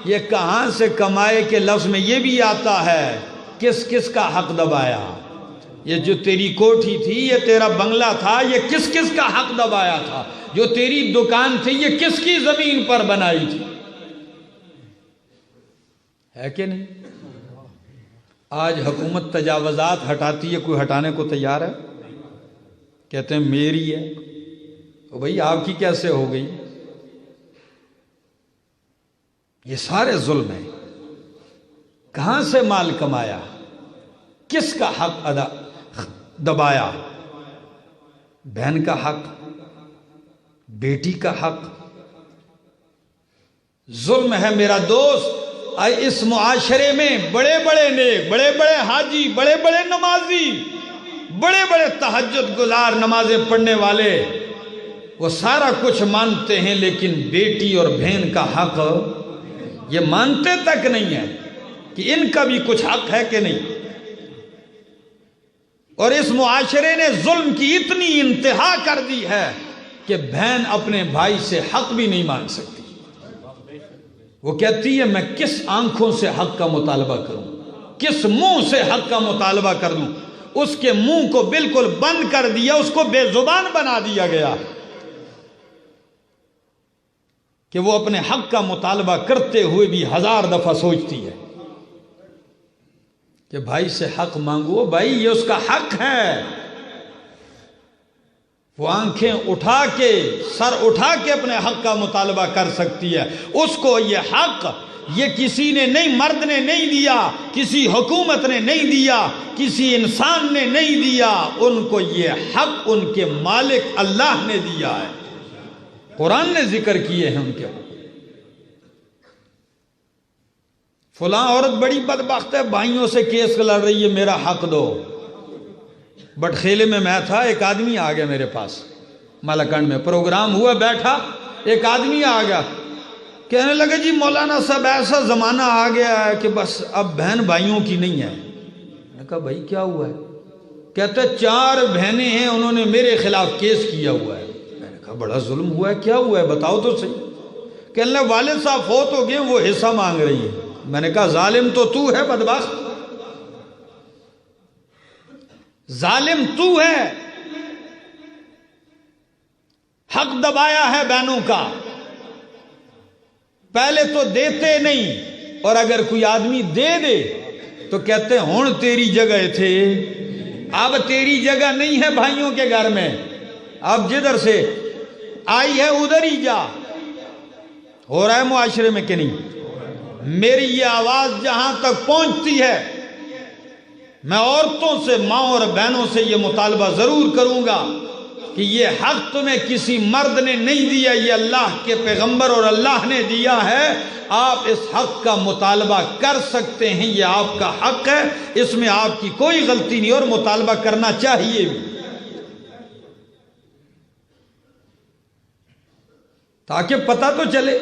یہ کہاں سے کمائے کے لفظ میں یہ بھی آتا ہے کس کس کا حق دبایا؟ یہ جو تیری کوٹھی تھی، یہ تیرا بنگلہ تھا، یہ کس کس کا حق دبایا تھا؟ جو تیری دکان تھی، یہ کس کی زمین پر بنائی تھی؟ ہے کہ نہیں؟ آج حکومت تجاوزات ہٹاتی ہے، کوئی ہٹانے کو تیار ہے؟ کہتے ہیں میری ہے۔ بھئی آپ کی کیسے ہو گئی؟ یہ سارے ظلم ہیں۔ کہاں سے مال کمایا، کس کا حق دبایا؟ بہن کا حق، بیٹی کا حق، ظلم ہے میرا دوست۔ اس معاشرے میں بڑے بڑے نیک، بڑے بڑے حاجی، بڑے بڑے نمازی، بڑے بڑے تہجد گزار، نمازیں پڑھنے والے، وہ سارا کچھ مانتے ہیں، لیکن بیٹی اور بہن کا حق یہ مانتے تک نہیں ہے کہ ان کا بھی کچھ حق ہے کہ نہیں۔ اور اس معاشرے نے ظلم کی اتنی انتہا کر دی ہے کہ بہن اپنے بھائی سے حق بھی نہیں مانگ سکتی۔ وہ کہتی ہے میں کس آنکھوں سے حق کا مطالبہ کروں، کس منہ سے حق کا مطالبہ کر دوں؟ اس کے منہ کو بالکل بند کر دیا، اس کو بے زبان بنا دیا گیا کہ وہ اپنے حق کا مطالبہ کرتے ہوئے بھی 1000 دفعہ سوچتی ہے کہ بھائی سے حق مانگو، بھائی یہ اس کا حق ہے۔ وہ آنکھیں اٹھا کے، سر اٹھا کے اپنے حق کا مطالبہ کر سکتی ہے۔ اس کو یہ حق یہ کسی نے نہیں، مرد نے نہیں دیا، کسی حکومت نے نہیں دیا، کسی انسان نے نہیں دیا، ان کو یہ حق ان کے مالک اللہ نے دیا ہے۔ قرآن نے ذکر کیے ہیں ان کے حق۔ فلاں عورت بڑی بدبخت ہے، بھائیوں سے کیس لڑ رہی ہے، میرا حق دو۔ بٹخیلے میں تھا، ایک آدمی آ گیا میرے پاس، مالاکنڈ میں پروگرام ہوا، بیٹھا، ایک آدمی آ گیا، کہنے لگے جی مولانا صاحب ایسا زمانہ آ گیا ہے کہ بس اب بہن بھائیوں کی نہیں ہے۔ میں نے کہا بھائی کیا ہوا ہے؟ کہتے 4 بہنیں ہیں، انہوں نے میرے خلاف کیس کیا ہوا ہے۔ میں نے کہا بڑا ظلم ہوا ہے، کیا ہوا ہے بتاؤ تو صحیح۔ کہنے لگے والد صاحب فوت ہو گئے، وہ حصہ مانگ رہی ہے۔ میں نے کہا ظالم تو ہے بدبخت، ظالم تو ہے، حق دبایا ہے بہنوں کا، پہلے تو دیتے نہیں، اور اگر کوئی آدمی دے دے تو کہتے ہیں ہن تیری جگہ تھے، اب تیری جگہ نہیں ہے بھائیوں کے گھر میں، اب جدھر سے آئی ہے ادھر ہی جا۔ ہو رہا ہے معاشرے میں کہ نہیں؟ میری یہ آواز جہاں تک پہنچتی ہے، میں عورتوں سے، ماں اور بہنوں سے یہ مطالبہ ضرور کروں گا کہ یہ حق تمہیں کسی مرد نے نہیں دیا، یہ اللہ کے پیغمبر اور اللہ نے دیا ہے، آپ اس حق کا مطالبہ کر سکتے ہیں، یہ آپ کا حق ہے، اس میں آپ کی کوئی غلطی نہیں اور مطالبہ کرنا چاہیے بھی، تاکہ پتہ تو چلے۔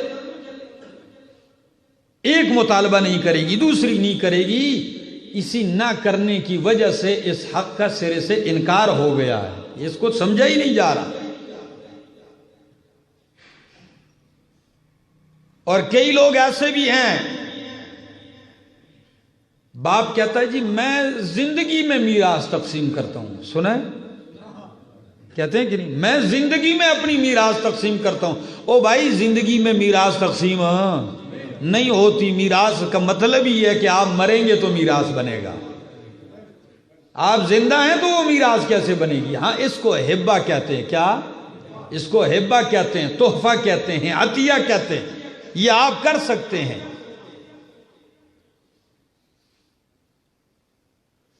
ایک مطالبہ نہیں کرے گی، دوسری نہیں کرے گی، اسی نہ کرنے کی وجہ سے اس حق کا سرے سے انکار ہو گیا ہے، اس کو سمجھا ہی نہیں جا رہا۔ اور کئی لوگ ایسے بھی ہیں، باپ کہتا ہے جی میں زندگی میں میراث تقسیم کرتا ہوں، سنا ہے؟ کہتے ہیں کہ نہیں، میں زندگی میں اپنی میراث تقسیم کرتا ہوں۔ او بھائی زندگی میں میراث تقسیم نہیں ہوتی، میراث کا مطلب ہی ہے کہ آپ مریں گے تو میراث بنے گا، آپ زندہ ہیں تو وہ میراث کیسے بنے گی؟ ہاں اس کو ہبہ کہتے ہیں، کیا اس کو ہبہ کہتے ہیں، تحفہ کہتے ہیں، عطیہ کہتے ہیں، یہ آپ کر سکتے ہیں،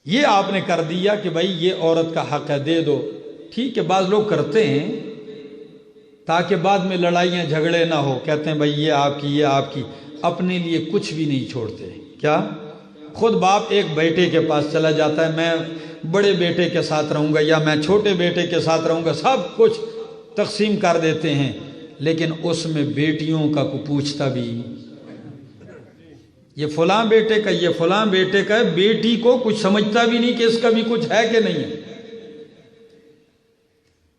یہ آپ نے کر دیا کہ بھائی یہ عورت کا حق ہے دے دو، ٹھیک ہے۔ بعض لوگ کرتے ہیں تاکہ بعد میں لڑائیاں جھگڑے نہ ہو، کہتے ہیں بھائی یہ آپ کی، یہ آپ کی، اپنے لیے کچھ بھی نہیں چھوڑتے۔ کیا خود باپ ایک بیٹے کے پاس چلا جاتا ہے، میں بڑے بیٹے کے ساتھ رہوں گا یا میں چھوٹے بیٹے کے ساتھ رہوں گا، سب کچھ تقسیم کر دیتے ہیں، لیکن اس میں بیٹیوں کا کوئی پوچھتا بھی، یہ فلاں بیٹے کا، یہ فلاں بیٹے کا ہے، بیٹی کو کچھ سمجھتا بھی نہیں کہ اس کا بھی کچھ ہے کہ نہیں ہے۔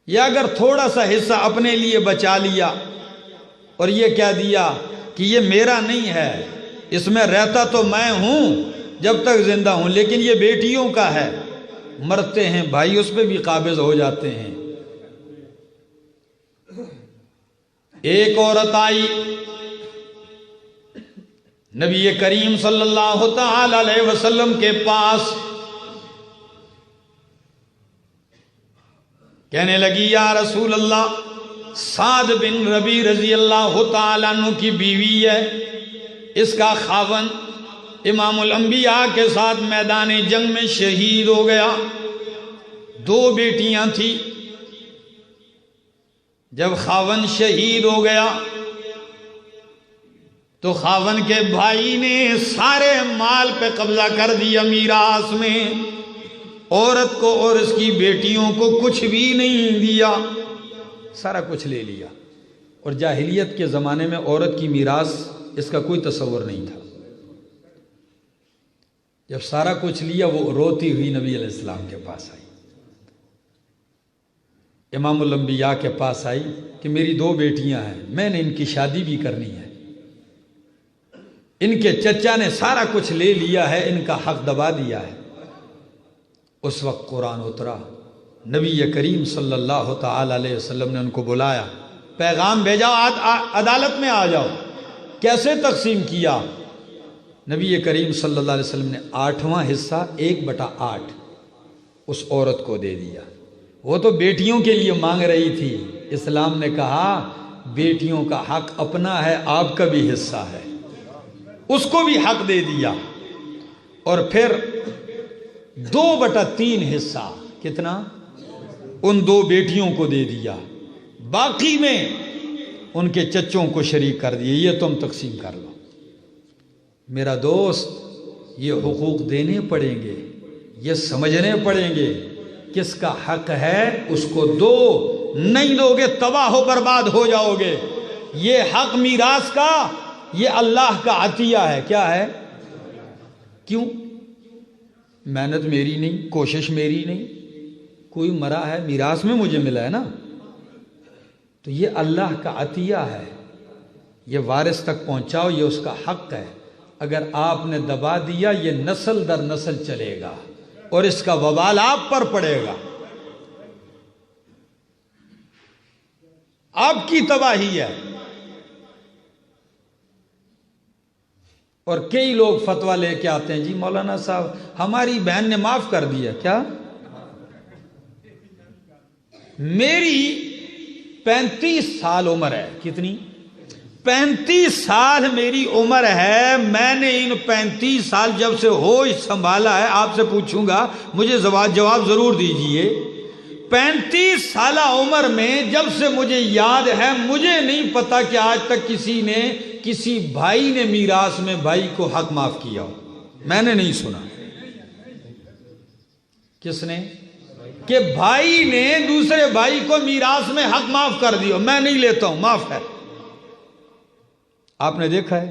یا اگر تھوڑا سا حصہ اپنے لیے بچا لیا اور یہ کہہ دیا کہ یہ میرا نہیں ہے، اس میں رہتا تو میں ہوں جب تک زندہ ہوں، لیکن یہ بیٹیوں کا ہے، مرتے ہیں بھائی اس پہ بھی قابض ہو جاتے ہیں۔ ایک عورت آئی نبی کریم صلی اللہ تعالی علیہ وسلم کے پاس، کہنے لگی یا رسول اللہ، سعد بن ربی رضی اللہ تعالیٰ عنہ کی بیوی ہے، اس کا خاوند امام الانبیاء کے ساتھ میدان جنگ میں شہید ہو گیا، 2 بیٹیاں تھیں، جب خاوند شہید ہو گیا تو خاوند کے بھائی نے سارے مال پہ قبضہ کر دیا، میراث میں عورت کو اور اس کی بیٹیوں کو کچھ بھی نہیں دیا، سارا کچھ لے لیا۔ اور جاہلیت کے زمانے میں عورت کی میراث اس کا کوئی تصور نہیں تھا۔ جب سارا کچھ لیا وہ روتی ہوئی نبی علیہ السلام کے پاس آئی، امام الانبیاء کے پاس آئی کہ میری 2 بیٹیاں ہیں، میں نے ان کی شادی بھی کرنی ہے، ان کے چچا نے سارا کچھ لے لیا ہے، ان کا حق دبا دیا ہے۔ اس وقت قرآن اترا، نبی کریم صلی اللہ تعالی علیہ وسلم نے ان کو بلایا، پیغام بھیجا عدالت میں آ جاؤ۔ کیسے تقسیم کیا؟ نبی کریم صلی اللہ علیہ وسلم نے 8واں حصہ 1/8 اس عورت کو دے دیا۔ وہ تو بیٹیوں کے لیے مانگ رہی تھی، اسلام نے کہا بیٹیوں کا حق اپنا ہے، آپ کا بھی حصہ ہے، اس کو بھی حق دے دیا۔ اور پھر 2/3 حصہ کتنا ان 2 بیٹیوں کو دے دیا، باقی میں ان کے چچوں کو شریک کر دیے، یہ تم تقسیم کر لو۔ میرا دوست، یہ حقوق دینے پڑیں گے، یہ سمجھنے پڑیں گے، کس کا حق ہے اس کو دو، نہیں دو گے تباہ و برباد ہو جاؤ گے۔ یہ حق میراث کا، یہ اللہ کا عطیہ ہے۔ کیا ہے؟ کیوں؟ محنت میری نہیں، کوشش میری نہیں، کوئی مرا ہے میراث میں مجھے ملا ہے نا، تو یہ اللہ کا عطیہ ہے، یہ وارث تک پہنچاؤ، یہ اس کا حق ہے۔ اگر آپ نے دبا دیا یہ نسل در نسل چلے گا اور اس کا وبال آپ پر پڑے گا، آپ کی تباہی ہے۔ اور کئی لوگ فتویٰ لے کے آتے ہیں، جی مولانا صاحب ہماری بہن نے معاف کر دیا۔ کیا؟ میری 35 سال عمر ہے۔ کتنی؟ 35 سال میری عمر ہے۔ میں نے ان 35 سال جب سے ہوش سنبھالا ہے، آپ سے پوچھوں گا، مجھے جواب ضرور دیجئے، 35 سالہ عمر میں جب سے مجھے یاد ہے مجھے نہیں پتا کہ آج تک کسی بھائی نے میراث میں بھائی کو حق معاف کیا ہو. میں نے نہیں سنا. کس نے؟ کہ بھائی نے دوسرے بھائی کو میراث میں حق معاف کر دیا. میں نہیں لیتا ہوں، معاف ہے. آپ نے دیکھا ہے؟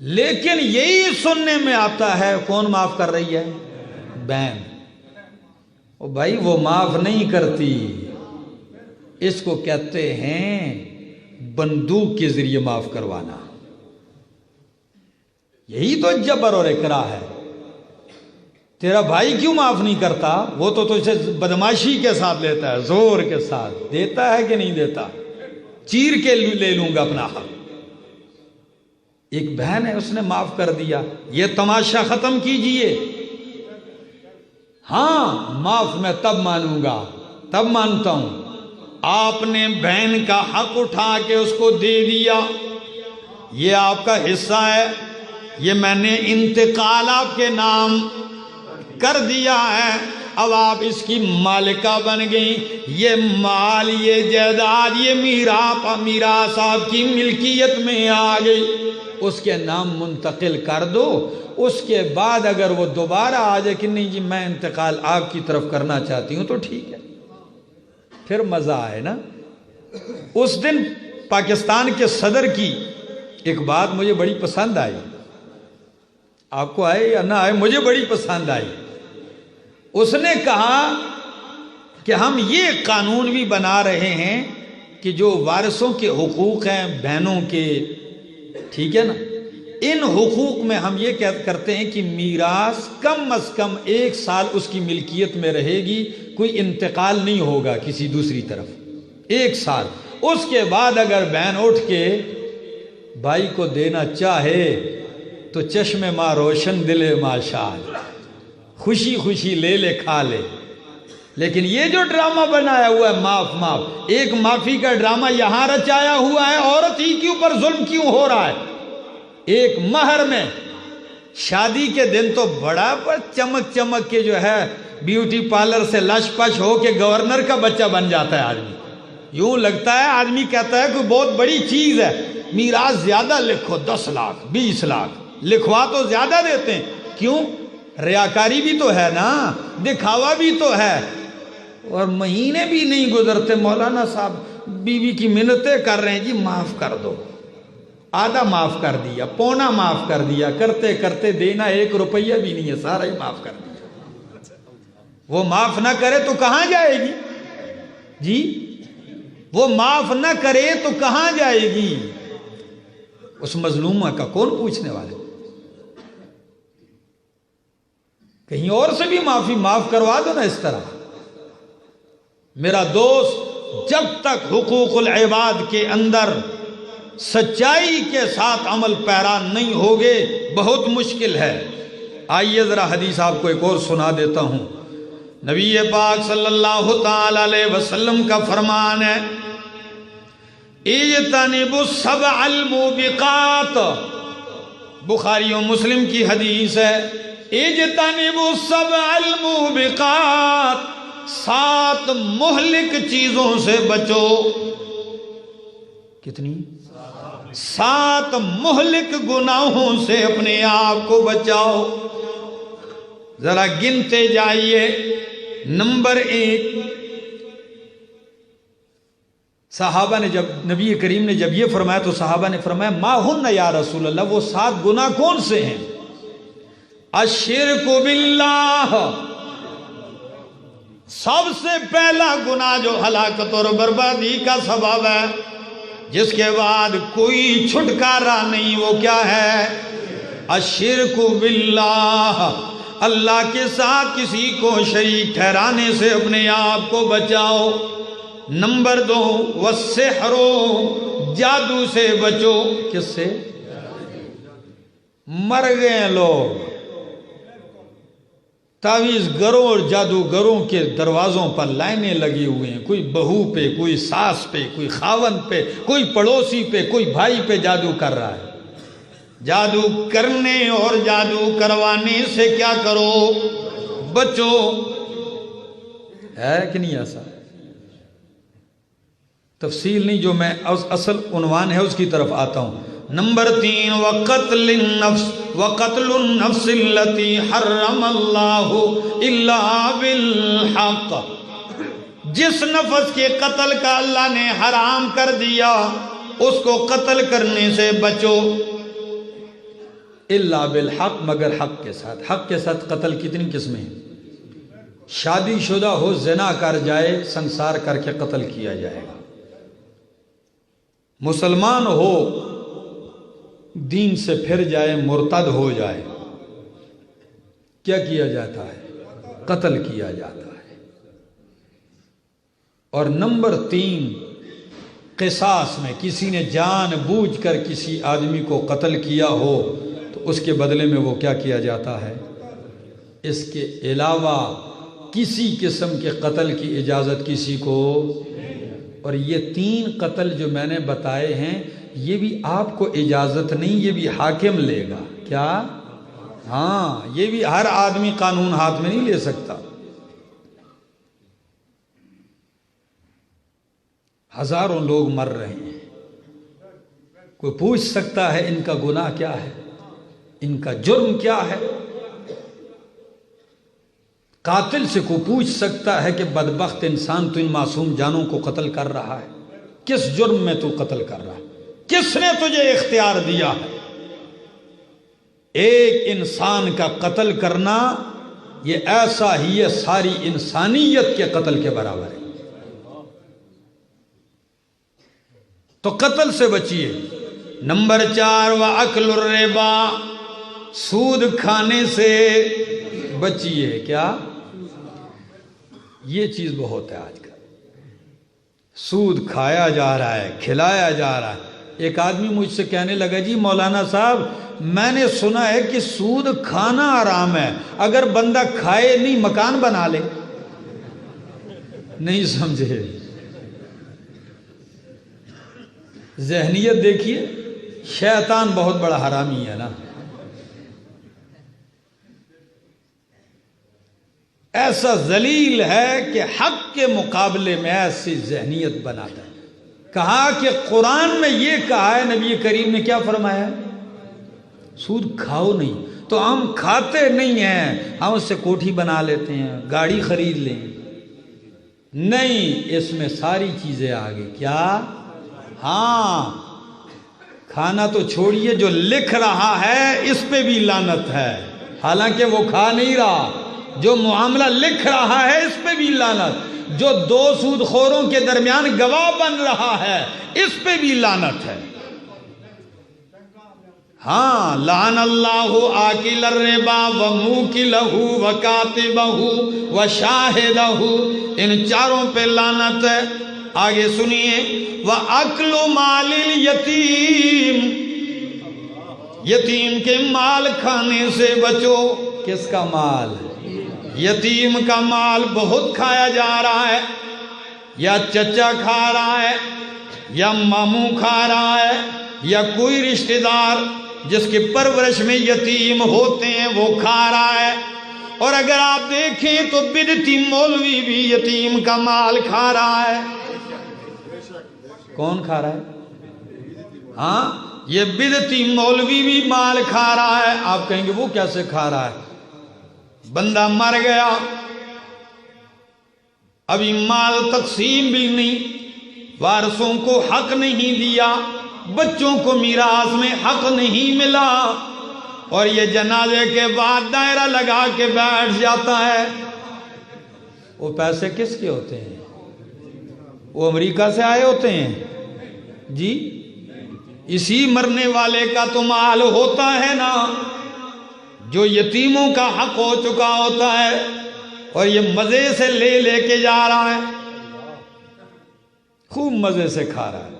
لیکن یہی سننے میں آتا ہے کون معاف کر رہی ہے؟ بہن. او بھائی وہ معاف نہیں کرتی، اس کو کہتے ہیں بندوق کے ذریعے معاف کروانا. یہی تو جبر اور اکراہ ہے. تیرا بھائی کیوں معاف نہیں کرتا؟ وہ تو تجھے بدماشی کے ساتھ لیتا ہے، زور کے ساتھ دیتا ہے کہ نہیں دیتا؟ چیر کے لے لوں گا اپنا حق. ایک بہن ہے، اس نے معاف کر دیا. یہ تماشا ختم کیجئے. ہاں معاف میں تب مانوں گا، تب مانتا ہوں آپ نے بہن کا حق اٹھا کے اس کو دے دیا، یہ آپ کا حصہ ہے، یہ میں نے انتقال آپ کے نام کر دیا ہے، اب آپ اس کی مالکہ بن گئی. یہ مال، یہ جائیداد، یہ میراث آپ کی ملکیت میں آ گئی، اس کے نام منتقل کر دو. اس کے بعد اگر وہ دوبارہ آ جائے کہ نہیں جی میں انتقال آپ کی طرف کرنا چاہتی ہوں تو ٹھیک ہے، پھر مزہ آئے نا. اس دن پاکستان کے صدر کی ایک بات مجھے بڑی پسند آئی. آپ کو آئے یا نہ آئے، مجھے بڑی پسند آئی. اس نے کہا کہ ہم یہ قانون بھی بنا رہے ہیں کہ جو وارثوں کے حقوق ہیں بہنوں کے، ٹھیک ہے نا، ان حقوق میں ہم یہ کرتے ہیں کہ میراث کم از کم 1 سال اس کی ملکیت میں رہے گی، کوئی انتقال نہیں ہوگا کسی دوسری طرف. 1 سال. اس کے بعد اگر بہن اٹھ کے بھائی کو دینا چاہے تو چشم ماں روشن دل ماں شاد، خوشی خوشی لے لے کھا لے. لیکن یہ جو ڈرامہ بنایا ہوا ہے معاف، ایک معافی کا ڈرامہ یہاں رچایا ہوا ہے. عورت ہی کے اوپر ظلم کیوں ہو رہا ہے؟ ایک مہر میں شادی کے دن تو بڑا پر چمک چمک کے جو ہے بیوٹی پارلر سے لش پش ہو کے گورنر کا بچہ بن جاتا ہے آدمی. یوں لگتا ہے آدمی کہتا ہے کوئی بہت بڑی چیز ہے. میراث زیادہ لکھو، 10 لاکھ 20 لاکھ لکھوا تو زیادہ دیتے ہیں. کیوں؟ ریاکاری بھی تو ہے نا، دکھاوا بھی تو ہے. اور مہینے بھی نہیں گزرتے مولانا صاحب بیوی کی منتیں کر رہے ہیں جی معاف کر دو. آدھا معاف کر دیا، پونا معاف کر دیا، کرتے کرتے دینا 1 روپیہ بھی نہیں ہے، سارا ہی معاف کر دیا. وہ معاف نہ کرے تو کہاں جائے گی جی؟ وہ معاف نہ کرے تو کہاں جائے گی؟ اس مظلومہ کا کون پوچھنے والے؟ کہیں اور سے بھی معاف کروا دو نا. اس طرح میرا دوست، جب تک حقوق العباد کے اندر سچائی کے ساتھ عمل پیرا نہیں ہوگے بہت مشکل ہے. آئیے ذرا حدیث آپ کو ایک اور سنا دیتا ہوں. نبی پاک صلی اللہ تعالی علیہ وسلم کا فرمان ہے، اجتنبوا السبع الموبقات. بخاری و مسلم کی حدیث ہے، اجتنبوا السبع الموبقات. 7 مہلک چیزوں سے بچو. کتنی؟ 7 مہلک گناہوں سے اپنے آپ کو بچاؤ. ذرا گنتے جائیے. نمبر 1، صحابہ نے جب نبی کریم نے جب یہ فرمایا تو صحابہ نے فرمایا ما ہن یا رسول اللہ، وہ 7 گناہ کون سے ہیں؟ الشرک باللہ، سب سے پہلا گناہ جو ہلاکت اور بربادی کا سبب ہے، جس کے بعد کوئی چھٹکارا نہیں، وہ کیا ہے؟ الشرک باللہ، اللہ کے ساتھ کسی کو شریک ٹھہرانے سے اپنے آپ کو بچاؤ. نمبر 2، والسحر، جادو سے بچو. کس سے؟ مر گئے لوگ. تعویذ گروں اور جادوگروں کے دروازوں پر لائنیں لگی ہوئے ہیں. کوئی بہو پہ، کوئی ساس پہ، کوئی خاون پہ، کوئی پڑوسی پہ، کوئی بھائی پہ جادو کر رہا ہے. جادو کرنے اور جادو کروانے سے کیا کرو؟ بچو. ہے کہ نہیں ایسا؟ تفصیل نہیں، جو میں اصل عنوان ہے اس کی طرف آتا ہوں۔ نمبر 3 وقتل النفس التي حرم الله الا بالحق، جس نفس کے قتل کا اللہ نے حرام کر دیا اس کو قتل کرنے سے بچو۔ الا بالحق، مگر حق کے ساتھ۔ حق کے ساتھ قتل کتنی قسمیں ہیں؟ شادی شدہ ہو، زنا کر جائے، سنسار کر کے قتل کیا جائے گا۔ مسلمان ہو، دین سے پھر جائے، مرتد ہو جائے، کیا کیا جاتا ہے؟ قتل کیا جاتا ہے۔ اور نمبر 3 قصاص میں کسی نے جان بوجھ کر کسی آدمی کو قتل کیا ہو تو اس کے بدلے میں وہ کیا کیا جاتا ہے؟ اس کے علاوہ کسی قسم کے قتل کی اجازت کسی کو۔ اور یہ 3 قتل جو میں نے بتائے ہیں یہ بھی آپ کو اجازت نہیں، یہ بھی حاکم لے گا۔ کیا؟ ہاں، یہ بھی ہر آدمی قانون ہاتھ میں نہیں لے سکتا۔ ہزاروں لوگ مر رہے ہیں، کوئی پوچھ سکتا ہے ان کا گناہ کیا ہے، ان کا جرم کیا ہے؟ قاتل سے کو پوچھ سکتا ہے کہ بدبخت انسان تو ان معصوم جانوں کو قتل کر رہا ہے، کس جرم میں تو قتل کر رہا ہے؟ کس نے تجھے اختیار دیا ہے؟ ایک انسان کا قتل کرنا یہ ایسا ہی ہے ساری انسانیت کے قتل کے برابر ہے۔ تو قتل سے بچیے۔ نمبر 4 وَأَكْلُ الرِّبَا، سود کھانے سے بچیے۔ کیا؟ یہ چیز بہت ہے آج کل، سود کھایا جا رہا ہے، کھلایا جا رہا ہے۔ ایک آدمی مجھ سے کہنے لگا جی مولانا صاحب میں نے سنا ہے کہ سود کھانا حرام ہے، اگر بندہ کھائے نہیں مکان بنا لے۔ نہیں سمجھے؟ ذہنیت دیکھیے، شیطان بہت بڑا حرامی ہے نا۔ ایسا ذلیل ہے کہ حق کے مقابلے میں ایسی ذہنیت بناتا ہے۔ کہا کہ قرآن میں یہ کہا ہے، نبی کریم نے کیا فرمایا ہے؟ سود کھاؤ نہیں۔ تو ہم کھاتے نہیں ہیں، ہم اس سے کوٹھی بنا لیتے ہیں، گاڑی خرید لیں۔ نہیں، اس میں ساری چیزیں آگے۔ کیا؟ ہاں، کھانا تو چھوڑیے، جو لکھ رہا ہے اس پہ بھی لعنت ہے، حالانکہ وہ کھا نہیں رہا۔ جو معاملہ لکھ رہا ہے اس پہ بھی لعنت، جو 2 سود خوروں کے درمیان گواہ بن رہا ہے اس پہ بھی لعنت ہے۔ ہاں، لعن اللہ آکل الربا وموکلہ وکاتبہ وشاہدہ، ان چاروں پہ لعنت ہے۔ آگے سنیے، وَأَكْلُ مَالِ الْيَتِيمِ، یتیم کے مال کھانے سے بچو۔ کس کا مال؟ یتیم کا مال بہت کھایا جا رہا ہے، یا چچا کھا رہا ہے، یا ماموں کھا رہا ہے، یا کوئی رشتہ دار جس کی پرورش میں یتیم ہوتے ہیں وہ کھا رہا ہے۔ اور اگر آپ دیکھیں تو بدعتی مولوی بھی یتیم کا مال کھا رہا ہے۔ کون کھا رہا ہے؟ ہاں، یہ بدعتی مولوی بھی مال کھا رہا ہے۔ آپ کہیں گے وہ کیسے کھا رہا ہے؟ بندہ مر گیا، ابھی مال تقسیم بھی نہیں، وارثوں کو حق نہیں دیا، بچوں کو میراث میں حق نہیں ملا، اور یہ جنازے کے بعد دائرہ لگا کے بیٹھ جاتا ہے۔ وہ پیسے کس کے ہوتے ہیں؟ وہ امریکہ سے آئے ہوتے ہیں جی؟ اسی مرنے والے کا تو مال ہوتا ہے نا، جو یتیموں کا حق ہو چکا ہوتا ہے، اور یہ مزے سے لے لے کے جا رہا ہے، خوب مزے سے کھا رہا ہے۔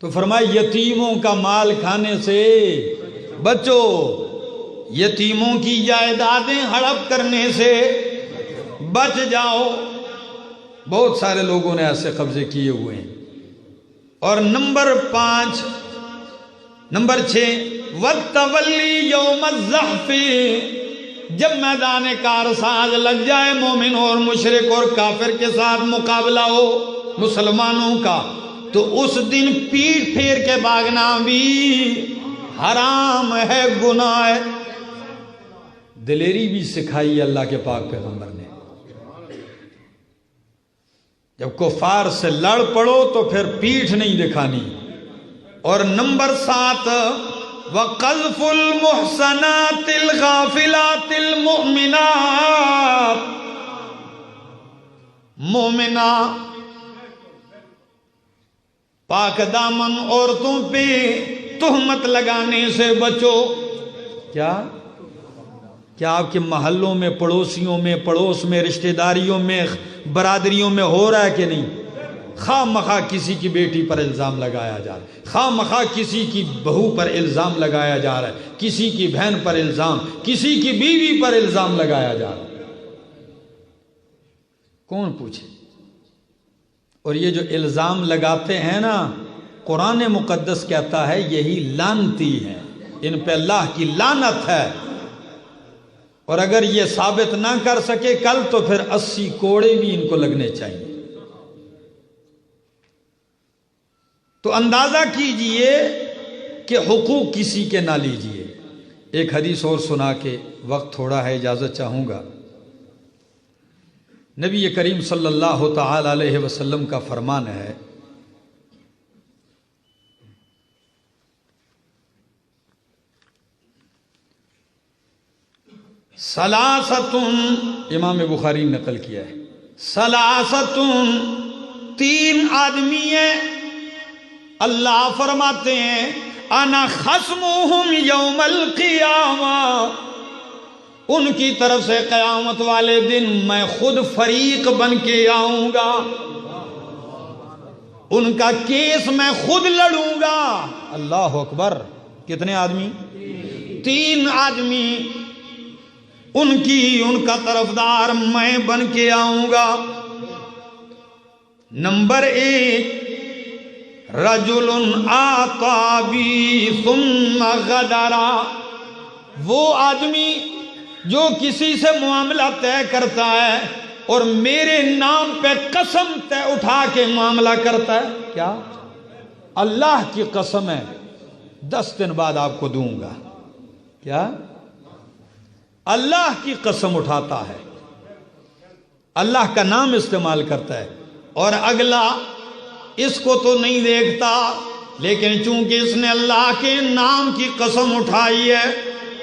تو فرمائے یتیموں کا مال کھانے سے بچو، یتیموں کی جائیدادیں ہڑپ کرنے سے بچ جاؤ۔ بہت سارے لوگوں نے ایسے قبضے کیے ہوئے ہیں۔ اور نمبر 6 وَالتَّوَلِّي يَوْمَ الزَّحْفِ، جب میدان کارساز لگ جائے مومن اور مشرک اور کافر کے ساتھ مقابلہ ہو مسلمانوں کا، تو اس دن پیٹھ پھیر کے بھاگنا بھی حرام ہے، گناہ ہے۔ دلیری بھی سکھائی اللہ کے پاک پیغمبر نے، جب کفار سے لڑ پڑو تو پھر پیٹھ نہیں دکھانی۔ اور نمبر 7 وَقَذْفُ الْمُحْصَنَاتِ الْغَافِلَاتِ الْمُؤْمِنَاتِ، مومنہ پاک دامن عورتوں پہ تہمت لگانے سے بچو۔ کیا آپ کے محلوں میں، پڑوسیوں میں، پڑوس میں، رشتہ داریوں میں، برادریوں میں ہو رہا ہے کہ نہیں؟ خواہ مخواہ کسی کی بیٹی پر الزام لگایا جا رہا ہے، خواہ مخواہ کسی کی بہو پر الزام لگایا جا رہا ہے، کسی کی بہن پر الزام، کسی کی بیوی پر الزام لگایا جا رہا ہے۔ کون پوچھے؟ اور یہ جو الزام لگاتے ہیں نا، قرآن مقدس کہتا ہے یہی لعنتی ہیں، ان پہ اللہ کی لعنت ہے۔ اور اگر یہ ثابت نہ کر سکے کل تو پھر 80 کوڑے بھی ان کو لگنے چاہیے۔ تو اندازہ کیجئے کہ حقوق کسی کے نہ لیجئے۔ ایک حدیث اور سنا کے وقت تھوڑا ہے، اجازت چاہوں گا۔ نبی کریم صلی اللہ تعالی علیہ وسلم کا فرمان ہے، ثلاثتن، امام بخاری نے نقل کیا ہے، ثلاثتن، 3 آدمی ہیں، اللہ فرماتے ہیں انا خصمہم یوم القیامہ، ان کی طرف سے قیامت والے دن میں خود فریق بن کے آؤں گا، ان کا کیس میں خود لڑوں گا۔ اللہ اکبر۔ کتنے آدمی؟ 3 آدمی، ان کا طرفدار میں بن کے آؤں گا۔ نمبر 1 رجل آتا بی ثم غدرا، وہ آدمی جو کسی سے معاملہ طے کرتا ہے اور میرے نام پہ قسم طے اٹھا کے معاملہ کرتا ہے۔ کیا؟ اللہ کی قسم ہے 10 دن بعد آپ کو دوں گا۔ کیا؟ اللہ کی قسم اٹھاتا ہے، اللہ کا نام استعمال کرتا ہے، اور اگلا اس کو تو نہیں دیکھتا، لیکن چونکہ اس نے اللہ کے نام کی قسم اٹھائی ہے،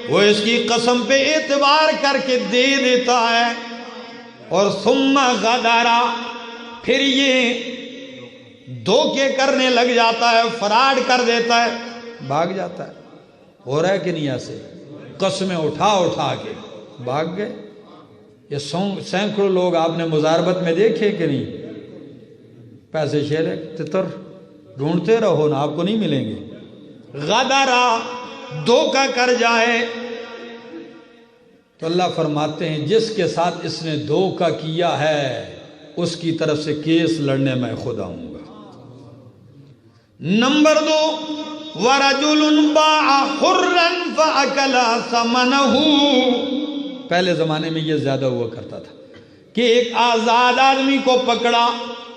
وہ اس کی قسم پہ اعتبار کر کے دے دیتا ہے، اور ثم غدرا، پھر یہ دھوکے کرنے لگ جاتا ہے، فراڈ کر دیتا ہے، بھاگ جاتا ہے۔ ہو رہا ہے کہ نہیں؟ ایسے قسمیں اٹھا کے بھاگ گئے۔ یہ سینکڑوں لوگ آپ نے مزاربت میں دیکھے کہ نہیں؟ پیسے شیرے تتر ڈھونڈتے رہو نا، آپ کو نہیں ملیں گے۔ غدرا، دھوکہ کر جائے، تو اللہ فرماتے ہیں جس کے ساتھ اس نے دھوکہ کیا ہے اس کی طرف سے کیس لڑنے میں خود آؤں گا۔ نمبر 2 وَرَجُلٌ بَاعَ حُرًّا فَأَكَلَ ثَمَنَهُ، پہلے زمانے میں یہ زیادہ ہوا کرتا تھا کہ ایک آزاد آدمی کو پکڑا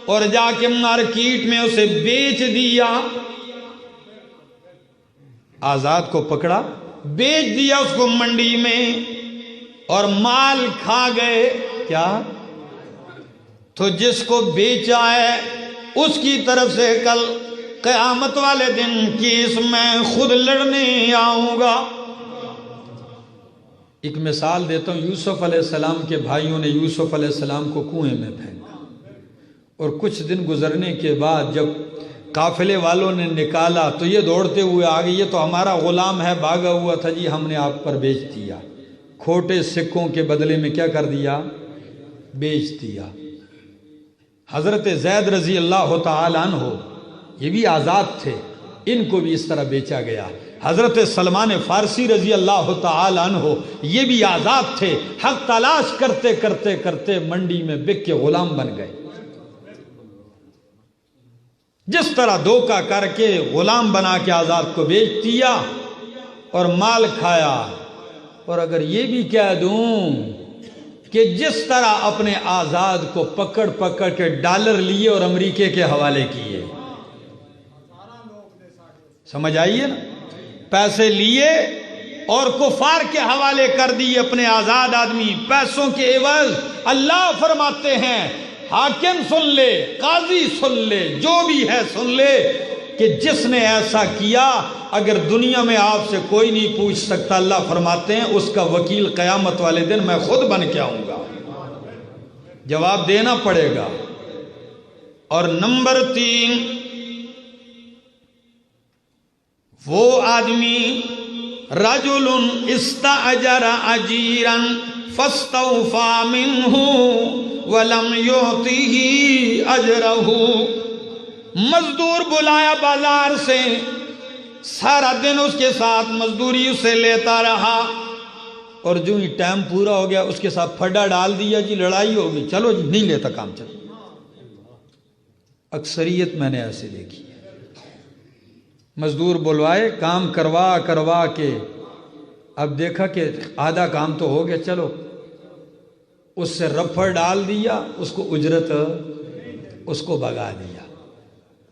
اور جا کے مارکیٹ میں اسے بیچ دیا، آزاد کو پکڑا، بیچ دیا اس کو منڈی میں، اور مال کھا گئے۔ کیا؟ تو جس کو بیچا ہے اس کی طرف سے کل قیامت والے دن کیس میں خود لڑنے آؤں گا۔ ایک مثال دیتا ہوں، یوسف علیہ السلام کے بھائیوں نے یوسف علیہ السلام کو کنویں میں پھینکا، اور کچھ دن گزرنے کے بعد جب قافلے والوں نے نکالا تو یہ دوڑتے ہوئے آگے، یہ تو ہمارا غلام ہے، بھاگا ہوا تھا جی، ہم نے آپ پر بیچ دیا، کھوٹے سکوں کے بدلے میں کیا کر دیا؟ بیچ دیا۔ حضرت زید رضی اللہ تعالی عنہ یہ بھی آزاد تھے، ان کو بھی اس طرح بیچا گیا۔ حضرت سلمان فارسی رضی اللہ تعالی عنہ یہ بھی آزاد تھے، حق تلاش کرتے کرتے کرتے منڈی میں بک کے غلام بن گئے۔ جس طرح دھوکہ کر کے غلام بنا کے آزاد کو بیچ دیا اور مال کھایا، اور اگر یہ بھی کہہ دوں کہ جس طرح اپنے آزاد کو پکڑ پکڑ کے ڈالر لیے اور امریکہ کے حوالے کیے، سمجھ آئیے نا، پیسے لیے اور کفار کے حوالے کر دیے اپنے آزاد آدمی پیسوں کے عوض. اللہ فرماتے ہیں حاکم سن لے، قاضی سن لے، جو بھی ہے سن لے کہ جس نے ایسا کیا اگر دنیا میں آپ سے کوئی نہیں پوچھ سکتا، اللہ فرماتے ہیں اس کا وکیل قیامت والے دن میں خود بن کے آؤں گا، جواب دینا پڑے گا. اور نمبر 3، وہ آدمی رجل استاجر اجیرا فاستوفى منه ولم يعطه اجره، مزدور بلایا بازار سے، سارا دن اس کے ساتھ مزدوری اسے لیتا رہا، اور جو ہی ٹائم پورا ہو گیا اس کے ساتھ پھڈا ڈال دیا، جی لڑائی ہوگی، چلو جی نہیں لیتا کام، چلو. اکثریت میں نے ایسے دیکھی، مزدور بلوائے، کام کروا کے اب دیکھا کہ آدھا کام تو ہو گیا، چلو اس سے رفع ڈال دیا، اس کو اجرت اس کو بھگا دیا.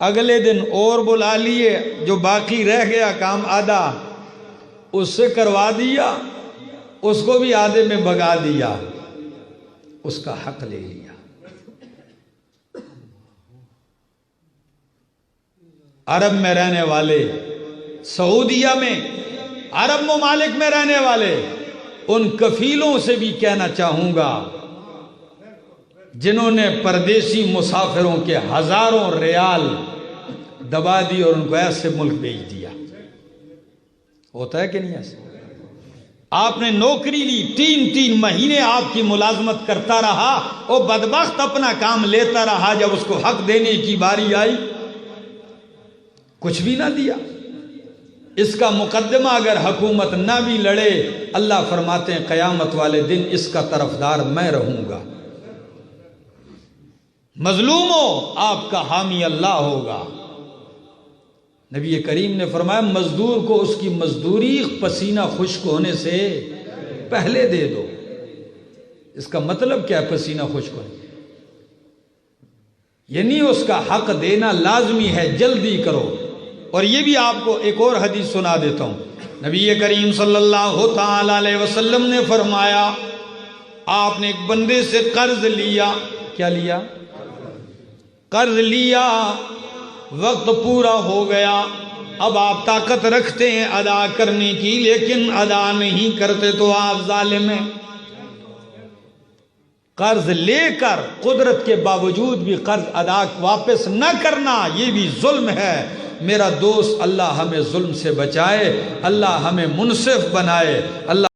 اگلے دن اور بلا لیے، جو باقی رہ گیا کام آدھا اس سے کروا دیا، اس کو بھی آدھے میں بھگا دیا، اس کا حق لے لیا. عرب میں رہنے والے، سعودیہ میں، عرب ممالک میں رہنے والے، ان کفیلوں سے بھی کہنا چاہوں گا جنہوں نے پردیسی مسافروں کے ہزاروں ریال دبا دی اور ان کو ایسے ملک بھیج دیا. ہوتا ہے کہ نہیں ایسے؟ آپ نے نوکری لی، 3 مہینے آپ کی ملازمت کرتا رہا، وہ بدبخت اپنا کام لیتا رہا، جب اس کو حق دینے کی باری آئی کچھ بھی نہ دیا. اس کا مقدمہ اگر حکومت نہ بھی لڑے، اللہ فرماتے ہیں قیامت والے دن اس کا طرفدار میں رہوں گا. مظلوموں آپ کا حامی اللہ ہوگا. نبی کریم نے فرمایا مزدور کو اس کی مزدوری پسینہ خشک ہونے سے پہلے دے دو. اس کا مطلب کیا ہے پسینہ خشک ہونے؟ یعنی اس کا حق دینا لازمی ہے، جلدی کرو. اور یہ بھی آپ کو ایک اور حدیث سنا دیتا ہوں. نبی کریم صلی اللہ تعالی علیہ وسلم نے فرمایا آپ نے ایک بندے سے قرض لیا. کیا لیا؟ قرض لیا، وقت پورا ہو گیا، اب آپ طاقت رکھتے ہیں ادا کرنے کی لیکن ادا نہیں کرتے تو آپ ظالم ہیں. قرض لے کر قدرت کے باوجود بھی قرض ادا واپس نہ کرنا یہ بھی ظلم ہے. میرا دوست، اللہ ہمیں ظلم سے بچائے، اللہ ہمیں منصف بنائے، اللہ